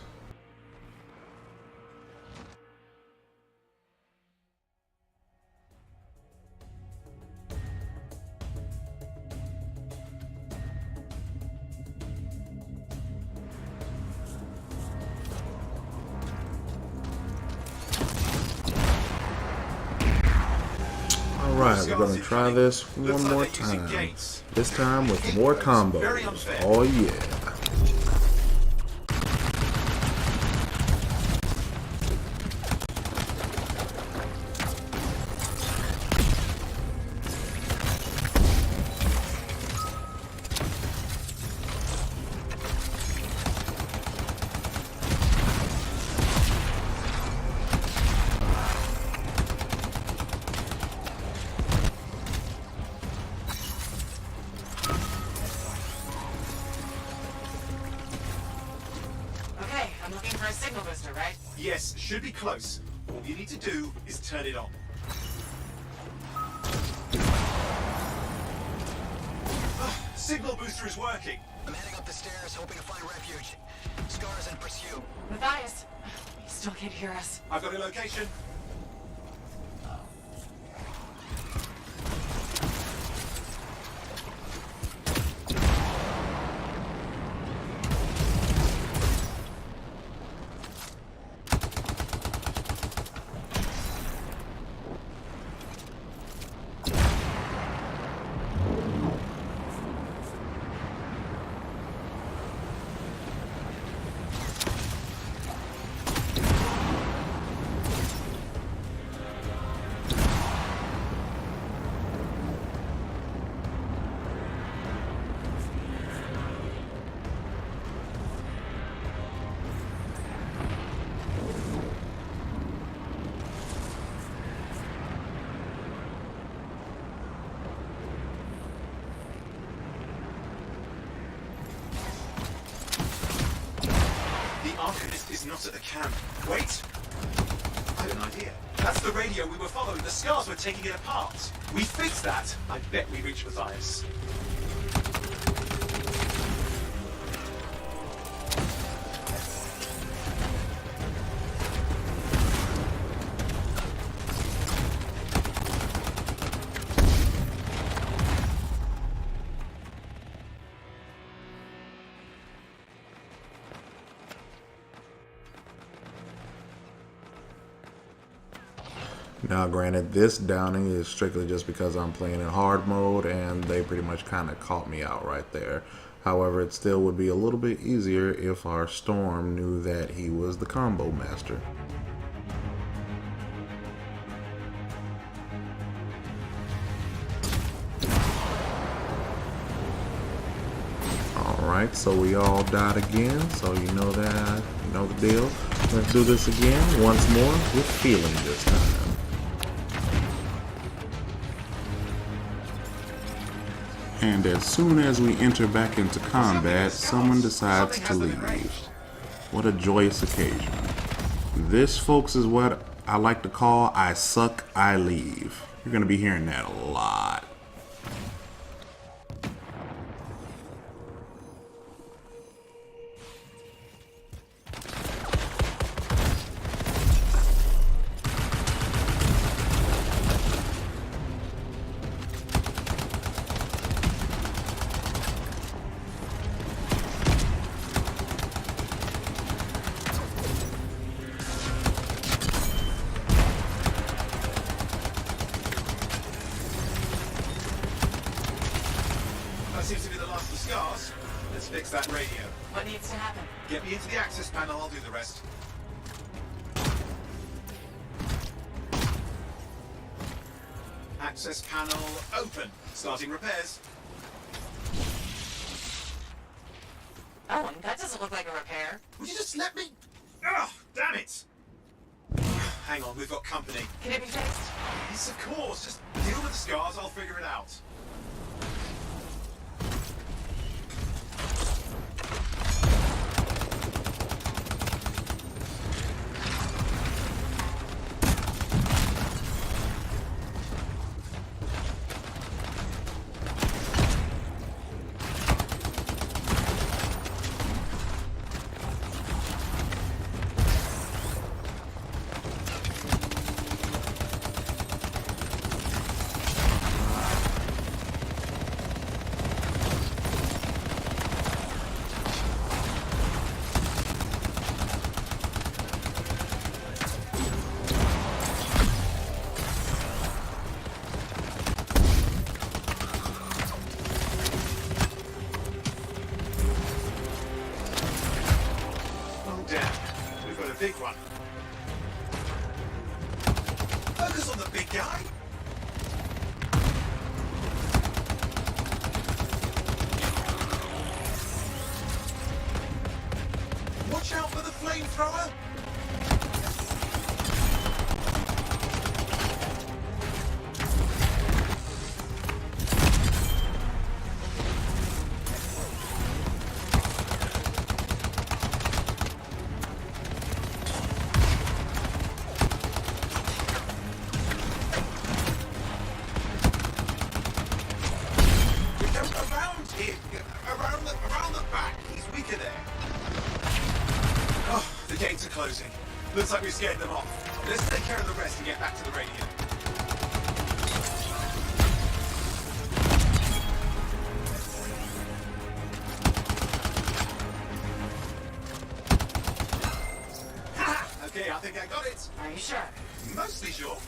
A: Alright, we're going to try this one more time. This time with more combos. Oh yeah.
K: Yes, should be close. All you need to do is turn it on. Signal booster is working.
R: I'm heading up the stairs, hoping to find refuge. Scars in pursuit.
C: Matthias, he still can't hear us.
K: I've got a location. He's not at the camp. Wait! I have an idea. That's the radio we were following. The scars were taking it apart. We fixed that. I bet we reach Ft.Tarsis.
A: Now, granted, this downing is strictly just because I'm playing in hard mode and they pretty much kind of caught me out right there. However, it still would be a little bit easier if our Storm knew that he was the combo master. Alright, so we all died again, so you know that, you know the deal. Let's do this again, once more, with feeling this time. And as soon as we enter back into combat, someone decides to leave. What a joyous occasion. This, folks, is what I like to call I suck, I leave. You're going to be hearing that a lot.
K: That seems to be the last of the scars. Let's fix that radio.
C: What needs to happen?
K: Get me into the access panel, I'll do the rest. Access panel open. Starting repairs.
C: Oh, that doesn't look like a repair.
K: Would you just let me? Ugh, damn it! Hang on, we've got company.
C: Can it be fixed?
K: Yes, of course. Just deal with the scars, I'll figure it out. Big one. Focus on the big guy. Watch out for the flamethrower. Around the back. He's weaker there. Oh, the gates are closing. Looks like we scared them off. Let's take care of the rest and get back to the radio. Ha! Okay, I think I got it.
C: Are you sure?
K: Mostly sure.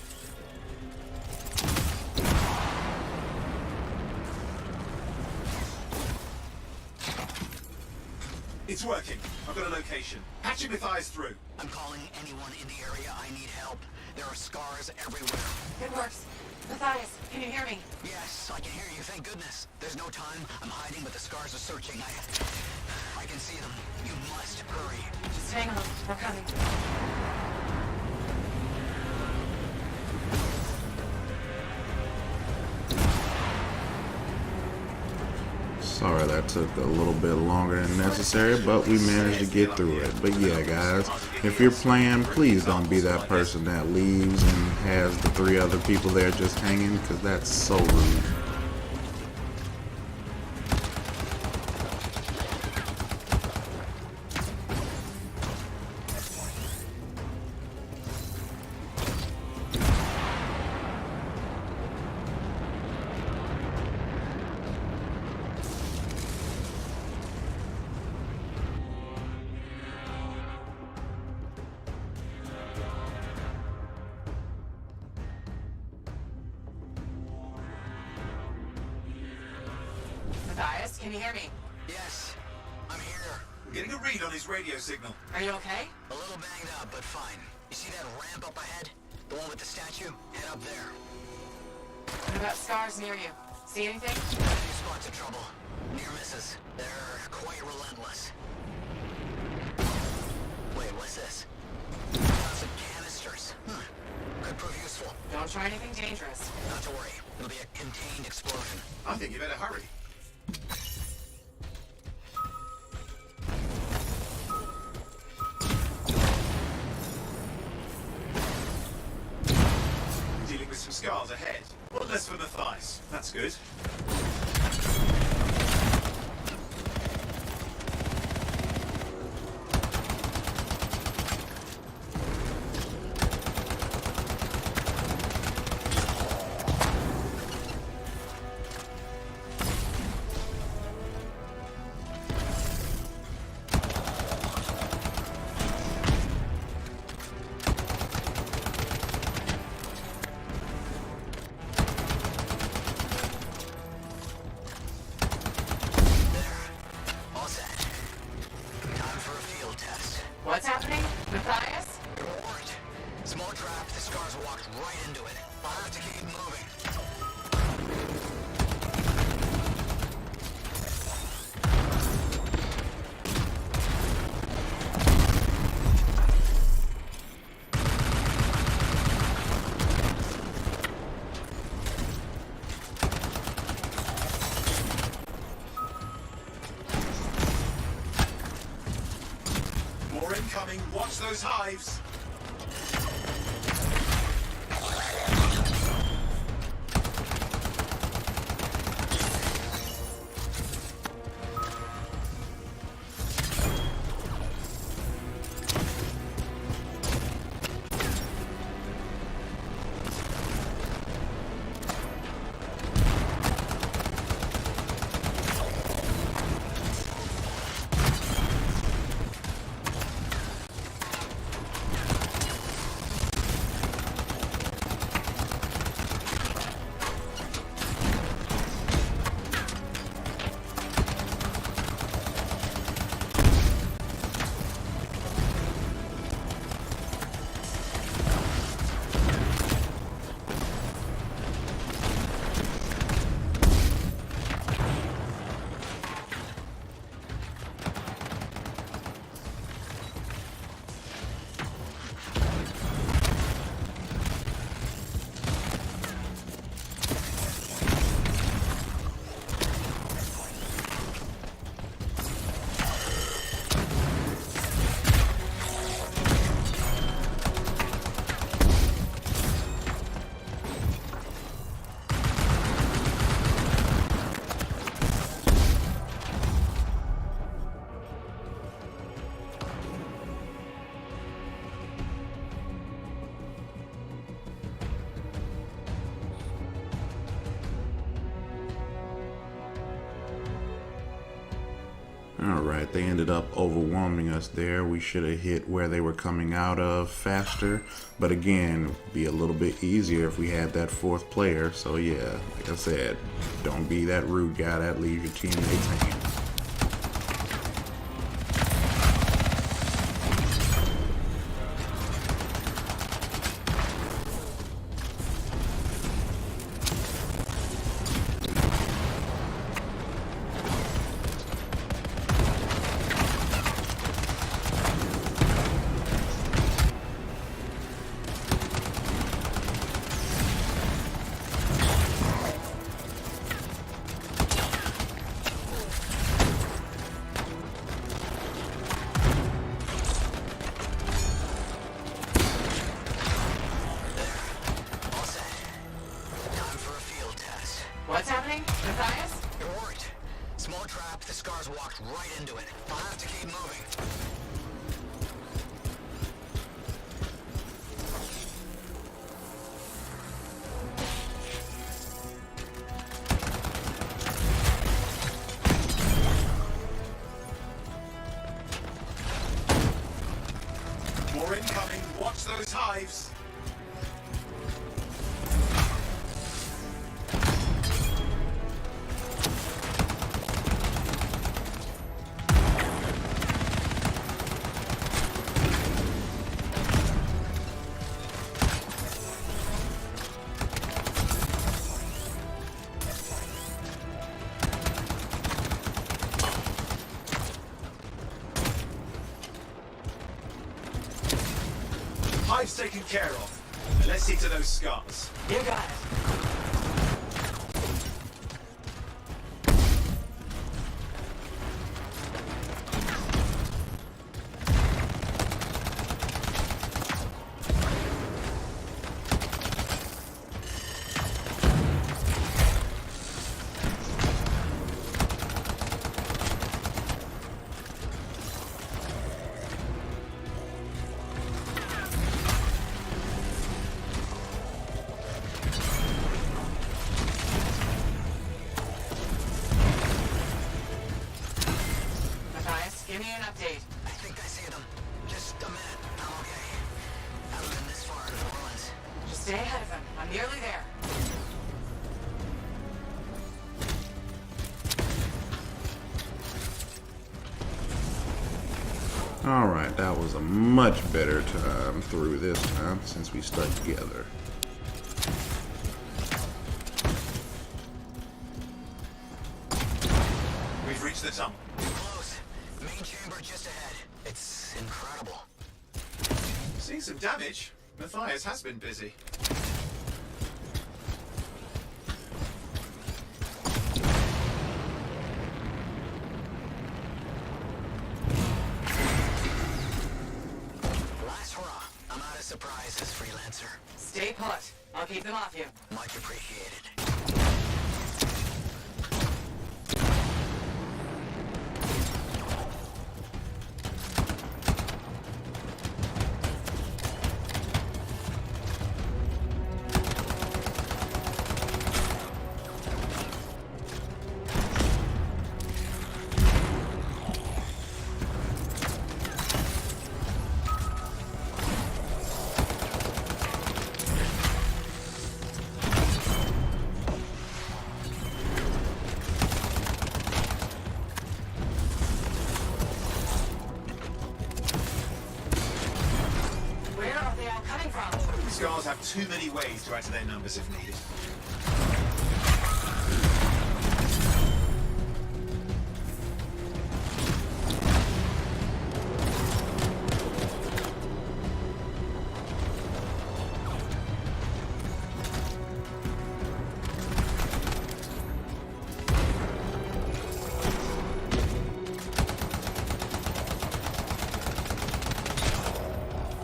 K: It's working. I've got a location. Patching with eyes through.
R: I'm calling anyone in the area. I need help. There are scars everywhere.
C: It works. Matthias, can you hear me?
R: Yes, I can hear you. Thank goodness. There's no time. I'm hiding, but the scars are searching. I can see them. You must hurry.
C: Just hang on. We're coming.
A: Sorry that took a little bit longer than necessary, but we managed to get through it. But yeah, guys, if you're playing, please don't be that person that leaves and has the 3 other people there just hanging, because that's so rude.
C: Matthias, can you hear me?
R: Yes, I'm here.
K: I'm getting a read on his radio signal.
C: Are you okay?
R: A little banged up, but fine. You see that ramp up ahead? The one with the statue? Head up there.
C: What about scars near you? See anything?
R: A few spots of trouble. Near misses. They're quite relentless. Wait, what's this? Lots of canisters. Could prove useful.
C: Don't try anything dangerous.
R: Not to worry. It'll be a contained explosion.
K: I think you better hurry. Dealing with some scars ahead. Well, less for Matthias. That's good.
C: What's happening? Matthias?
R: You're warned. Small trap, the scars walked right into it. I'll have to keep moving.
K: More incoming. Watch those hives.
A: Alright, they ended up overwhelming us there. We should have hit where they were coming out of faster. But again, be a little bit easier if we had that 4th player. So yeah, like I said, don't be that rude guy that leaves your teammates hanging.
R: Small trap, the scars walked right into it. I'll have to keep moving.
K: More incoming. Watch those hives. Hive's taken care of. Let's see to those scars.
C: You got it. Give me an update.
R: I think I see them. Just a minute. I'm okay. Haven't been this far in New Orleans.
C: Just stay ahead of him. I'm nearly there.
A: Alright, that was a much better time through this time since we stuck together.
K: We've reached the tunnel.
R: Close. Main chamber just ahead. It's incredible.
K: Seeing some damage. Matthias has been busy.
R: Last hurrah. I'm out of surprises, Freelancer.
C: Stay put. I'll keep them off you.
R: Much appreciated.
K: Scars have too many ways to add to their numbers if needed.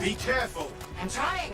K: Be careful!
C: I'm trying!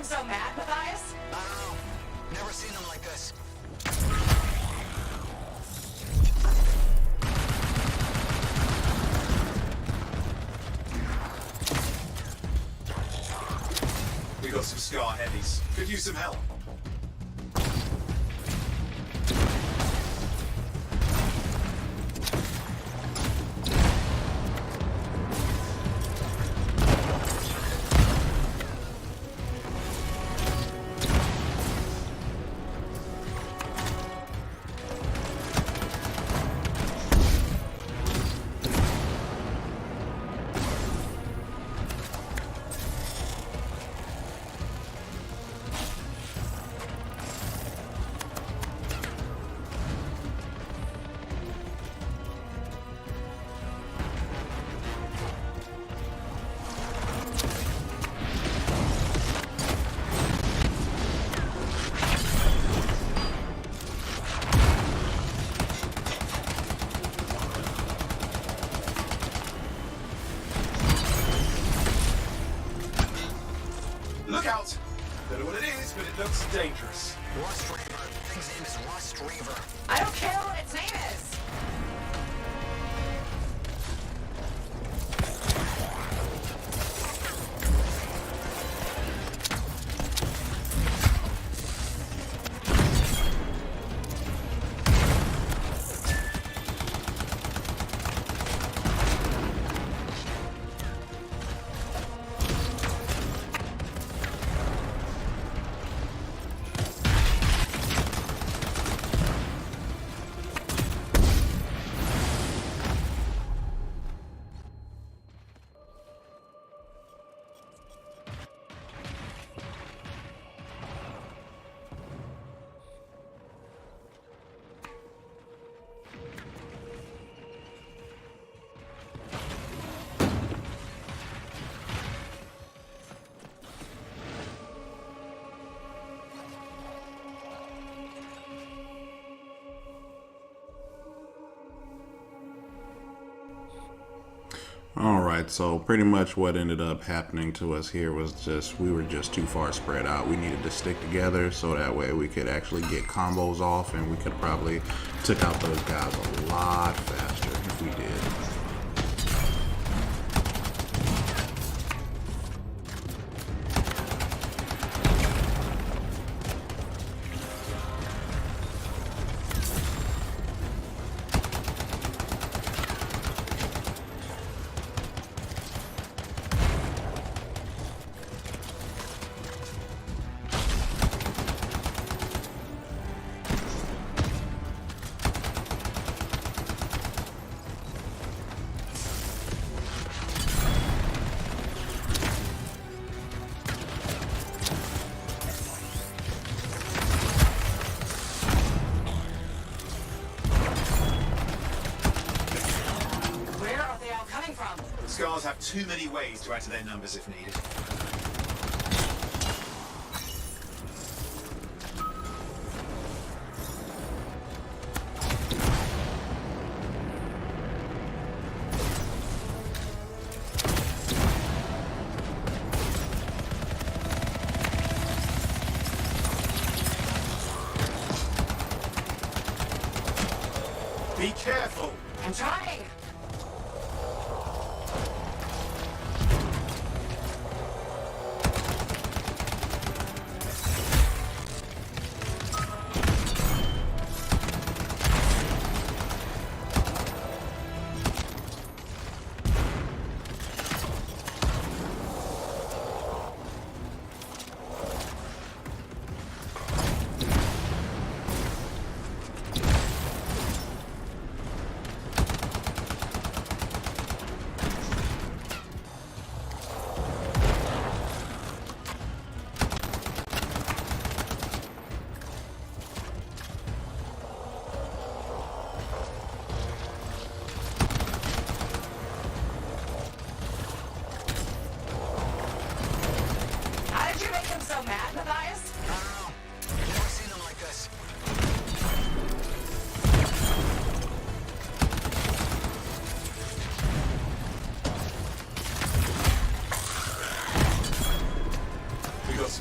C: So mad, Matthias?
R: I don't know. Never seen them like this.
K: We got some scar heavies. Could use some help. Look out! Don't know what it is, but it looks dangerous.
R: Rust Reaver. Thing's name is Rust Reaver.
C: I don't care what its name is.
A: All right, so pretty much what ended up happening to us here was just we were just too far spread out. We needed to stick together so that way we could actually get combos off, and we could probably took out those guys a lot faster if we did.
K: Scars have too many ways to add to their numbers if needed. Be careful!
C: I'm trying!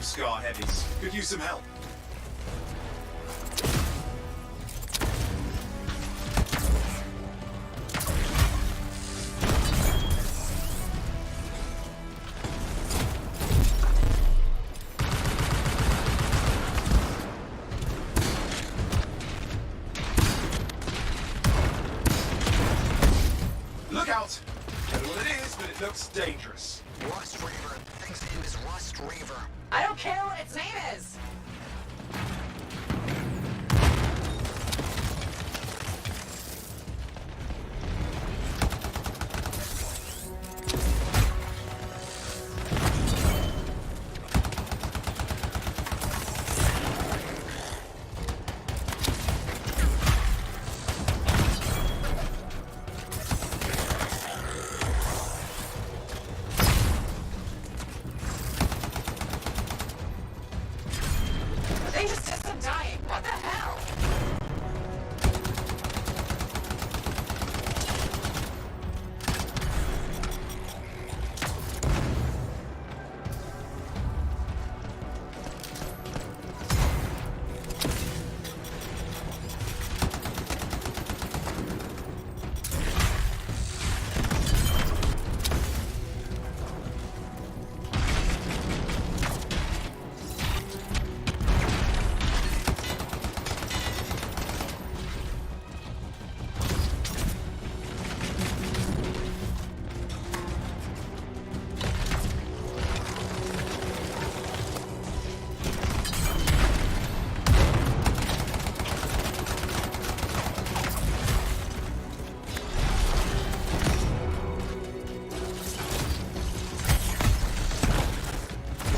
K: Scar heavies. Could use some help. Look out! Don't know what it is, but it looks dangerous.
R: Rust Reaver. Thing's name is Rust Reaver.
C: I don't care what its name is!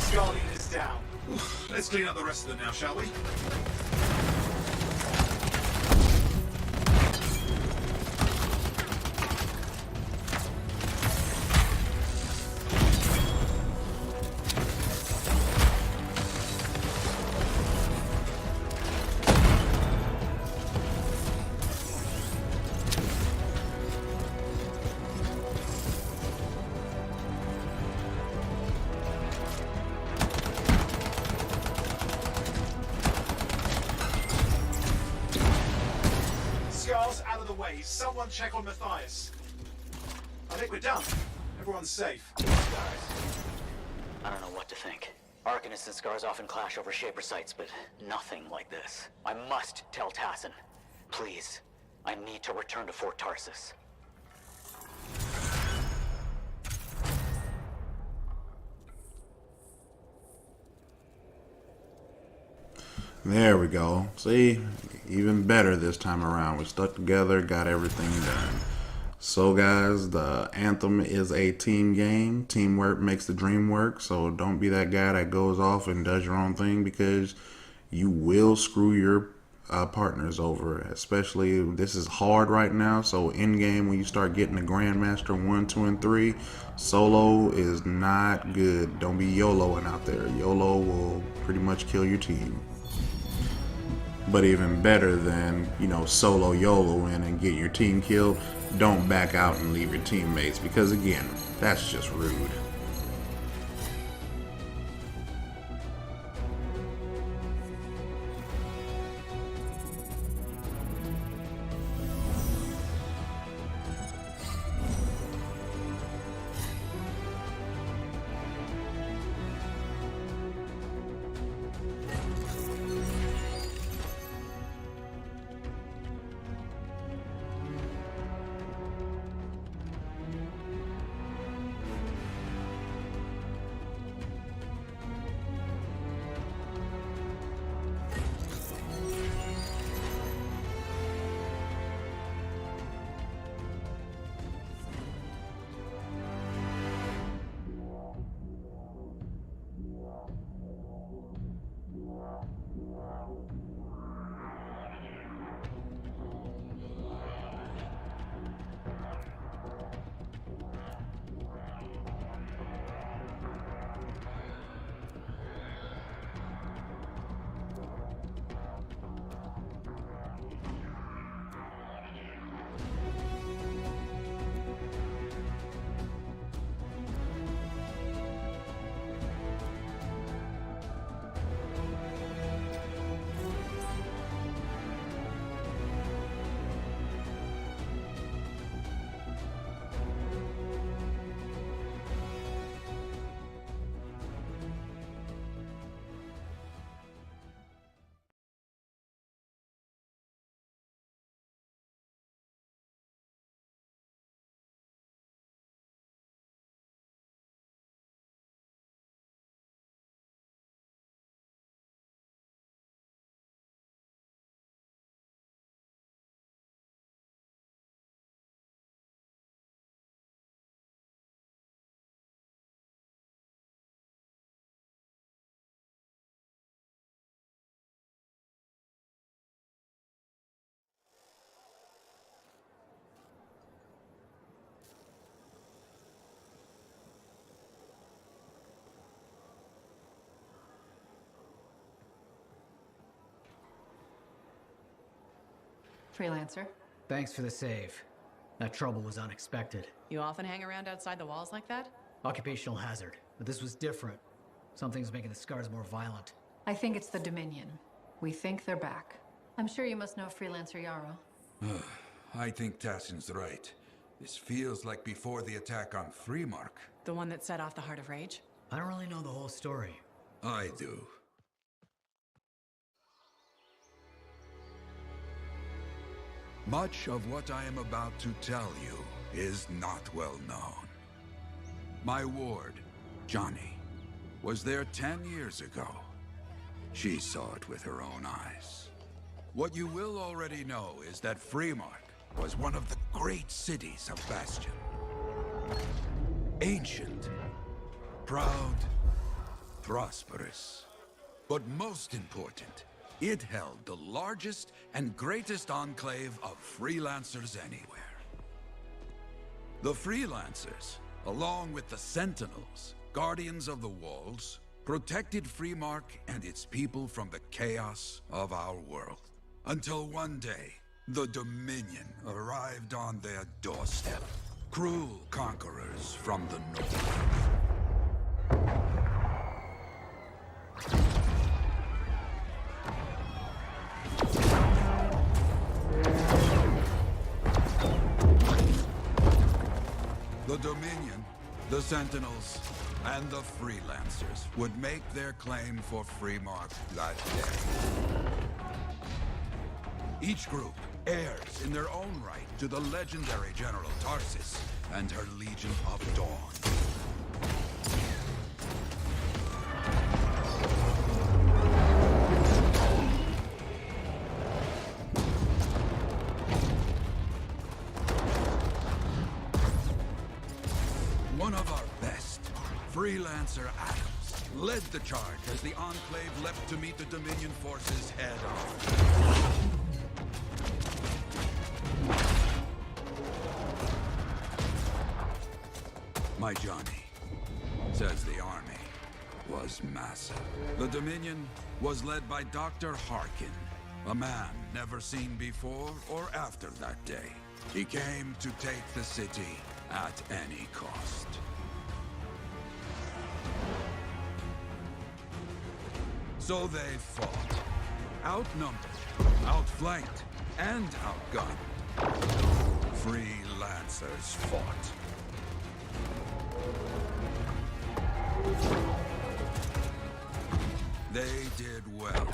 K: Last Guardian is down. Let's clean up the rest of them now, shall we? Scars out of the way. Someone check on Ft.Tarsis. I think we're done. Everyone's safe.
R: I don't know what to think. Arcanists and Scars often clash over Shaper sites, but nothing like this. I must tell Tassin. Please, I need to return to Ft.Tarsis.
A: There we go. See, even better this time around. We stuck together, got everything done. So guys, the Anthem is a team game. Teamwork makes the dream work. So don't be that guy that goes off and does your own thing, because you will screw your partners over. Especially, this is hard right now. So in game, when you start getting the Grandmaster 1, 2, and 3, solo is not good. Don't be YOLOing out there. YOLO will pretty much kill your team. But even better than, you know, solo YOLO in and get your team killed, don't back out and leave your teammates, because again, that's just rude.
Q: Freelancer.
S: Thanks for the save. That trouble was unexpected.
Q: You often hang around outside the walls like that?
S: Occupational hazard. But this was different. Something's making the Scars more violent.
Q: I think it's the Dominion. We think they're back. I'm sure you must know Freelancer Yarrow.
T: I think Tassin's right. This feels like before the attack on Freemark.
Q: The one that set off the Heart of Rage?
S: I don't really know the whole story.
T: I do. Much of what I am about to tell you is not well known. My ward, Johnny, was there 10 years ago. She saw it with her own eyes. What you will already know is that Freemark was one of the great cities of Bastion. Ancient, proud, prosperous. But most important, it held the largest and greatest enclave of freelancers anywhere. The Freelancers, along with the Sentinels, guardians of the walls, protected Freemark and its people from the chaos of our world. Until one day, the Dominion arrived on their doorstep. Cruel conquerors from the north. The Dominion, the Sentinels, and the Freelancers would make their claim for Freemark that day. Each group heirs in their own right to the legendary General Tarsis and her Legion of Dawn. One of our best, Freelancer Adams, led the charge as the Enclave leapt to meet the Dominion forces head on. My Johnny says the army was massive. The Dominion was led by Dr. Harkin, a man never seen before or after that day. He came to take the city at any cost. So they fought. Outnumbered, outflanked, and outgunned. Freelancers fought. They did well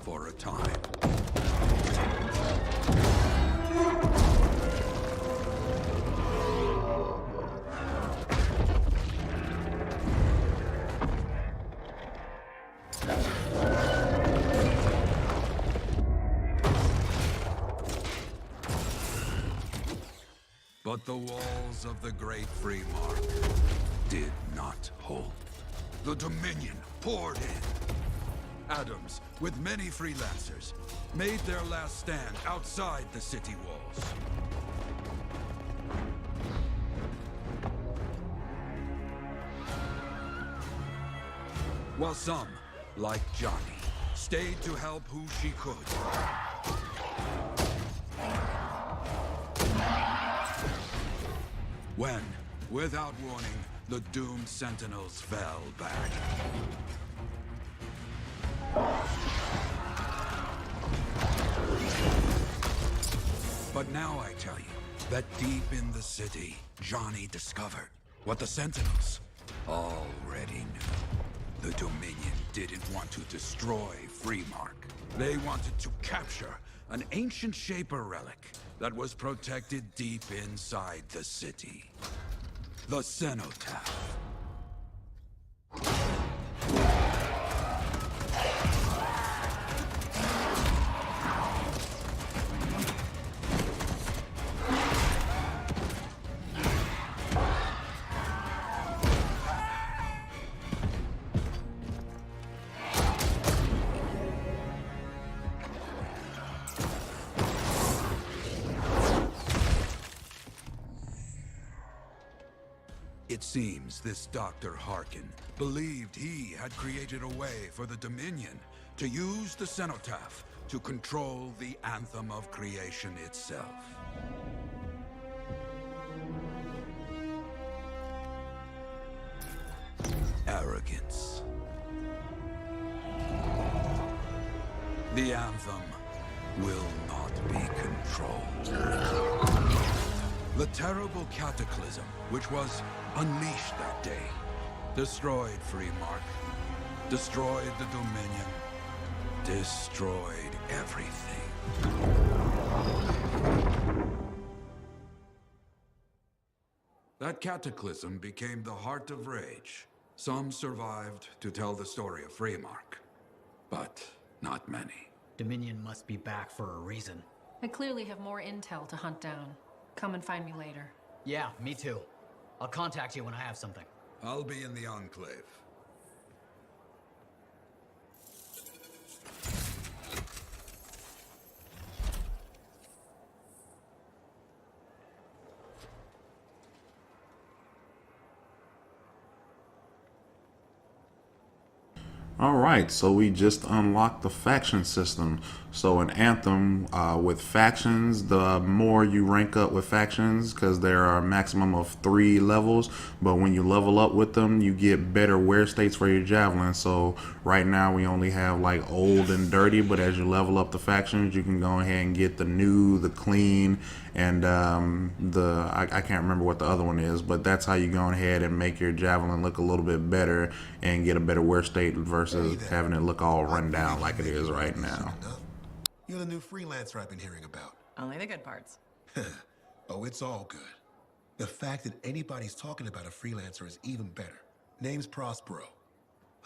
T: for a time. But the walls of the Great Freemark did not hold. The Dominion poured in. Adams, with many Freelancers, made their last stand outside the city walls. While some, like Johnny, stayed to help who she could. When, without warning, the doomed Sentinels fell back. But now I tell you that deep in the city, Johnny discovered what the Sentinels already knew. The Dominion didn't want to destroy Freemark. They wanted to capture an ancient Shaper relic that was protected deep inside the city. The Cenotaph. It seems this Dr. Harkin believed he had created a way for the Dominion to use the Cenotaph to control the Anthem of creation itself. Arrogance. The Anthem will not be controlled. The terrible cataclysm, which was unleashed that day, destroyed Freemark, destroyed the Dominion, destroyed everything. That cataclysm became the heart of rage. Some survived to tell the story of Freemark, but not many.
S: Dominion must be back for a reason.
Q: I clearly have more intel to hunt down. Come and find me later.
S: Yeah, me too. I'll contact you when I have something.
T: I'll be in the Enclave.
A: Alright, so we just unlocked the faction system. So in Anthem, with factions, the more you rank up with factions, because there are a maximum of 3 levels, but when you level up with them, you get better wear states for your javelin. So right now we only have like old and dirty, but as you level up the factions, you can go ahead and get the new, the clean, and I can't remember what the other one is, but that's how you go ahead and make your javelin look a little bit better and get a better wear state versus having it look all run down like it is right now.
U: You're the new freelancer I've been hearing about.
C: Only the good parts.
U: Oh, it's all good. The fact that anybody's talking about a freelancer is even better. Name's Prospero.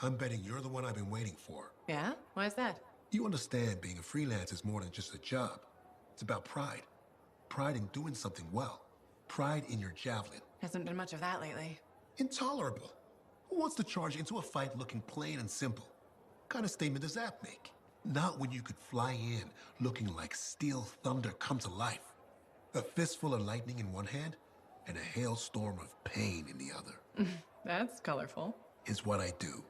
U: I'm betting you're the one I've been waiting for.
C: Yeah? Why is that?
U: You understand being a freelancer is more than just a job. It's about pride. Pride in doing something well. Pride in your javelin.
C: Hasn't been much of that lately.
U: Intolerable. Who wants to charge into a fight looking plain and simple? What kind of statement does that make? Not when you could fly in looking like steel thunder come to life. A fistful of lightning in one hand and a hailstorm of pain in the other.
C: That's colorful.
U: Is what I do.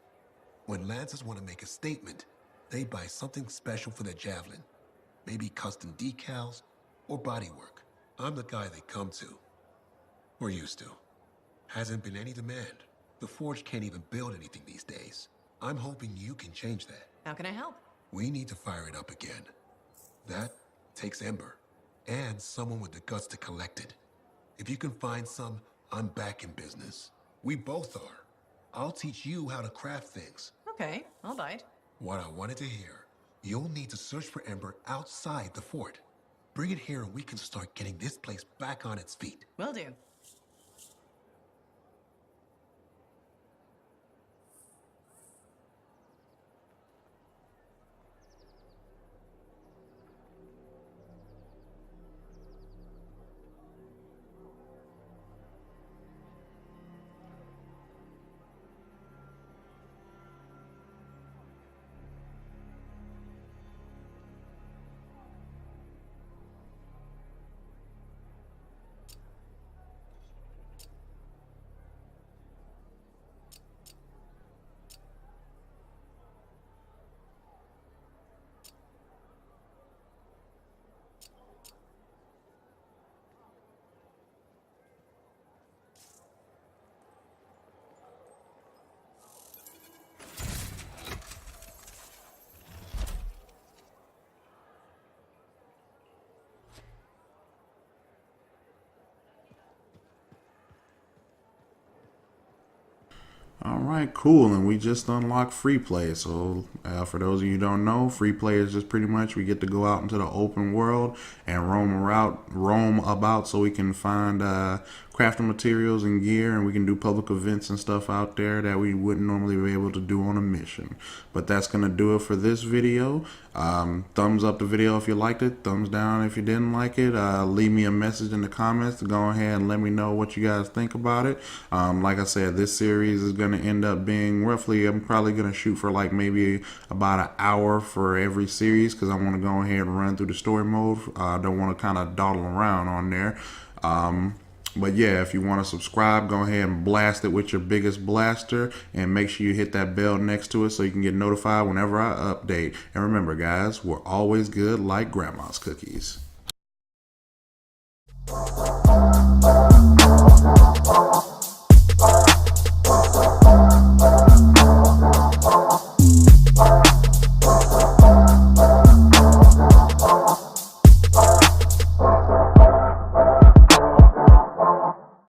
U: When Lancers want to make a statement, they buy something special for their javelin. Maybe custom decals or bodywork. I'm the guy they come to. Or used to. Hasn't been any demand. The Forge can't even build anything these days. I'm hoping you can change that.
C: How can I help?
U: We need to fire it up again. That takes Ember, and someone with the guts to collect it. If you can find some, I'm back in business. We both are. I'll teach you how to craft things.
C: Okay, I'll bite.
U: What I wanted to hear, you'll need to search for Ember outside the fort. Bring it here and we can start getting this place back on its feet.
C: Will do.
A: Alright, cool, and we just unlocked free play. So for those of you who don't know, free play is just pretty much we get to go out into the open world and roam about so we can find crafting materials and gear, and we can do public events and stuff out there that we wouldn't normally be able to do on a mission. But that's gonna do it for this video. Thumbs up the video if you liked it, thumbs down if you didn't like it. Leave me a message in the comments to go ahead and let me know what you guys think about it. Like I said, this series is gonna end up being roughly, I'm probably gonna shoot for like maybe about an hour for every series, because I want to go ahead and run through the story mode. I don't want to kind of dawdle around on there. But yeah, if you want to subscribe, go ahead and blast it with your biggest blaster, and make sure you hit that bell next to it so you can get notified whenever I update. And remember guys, we're always good like grandma's cookies.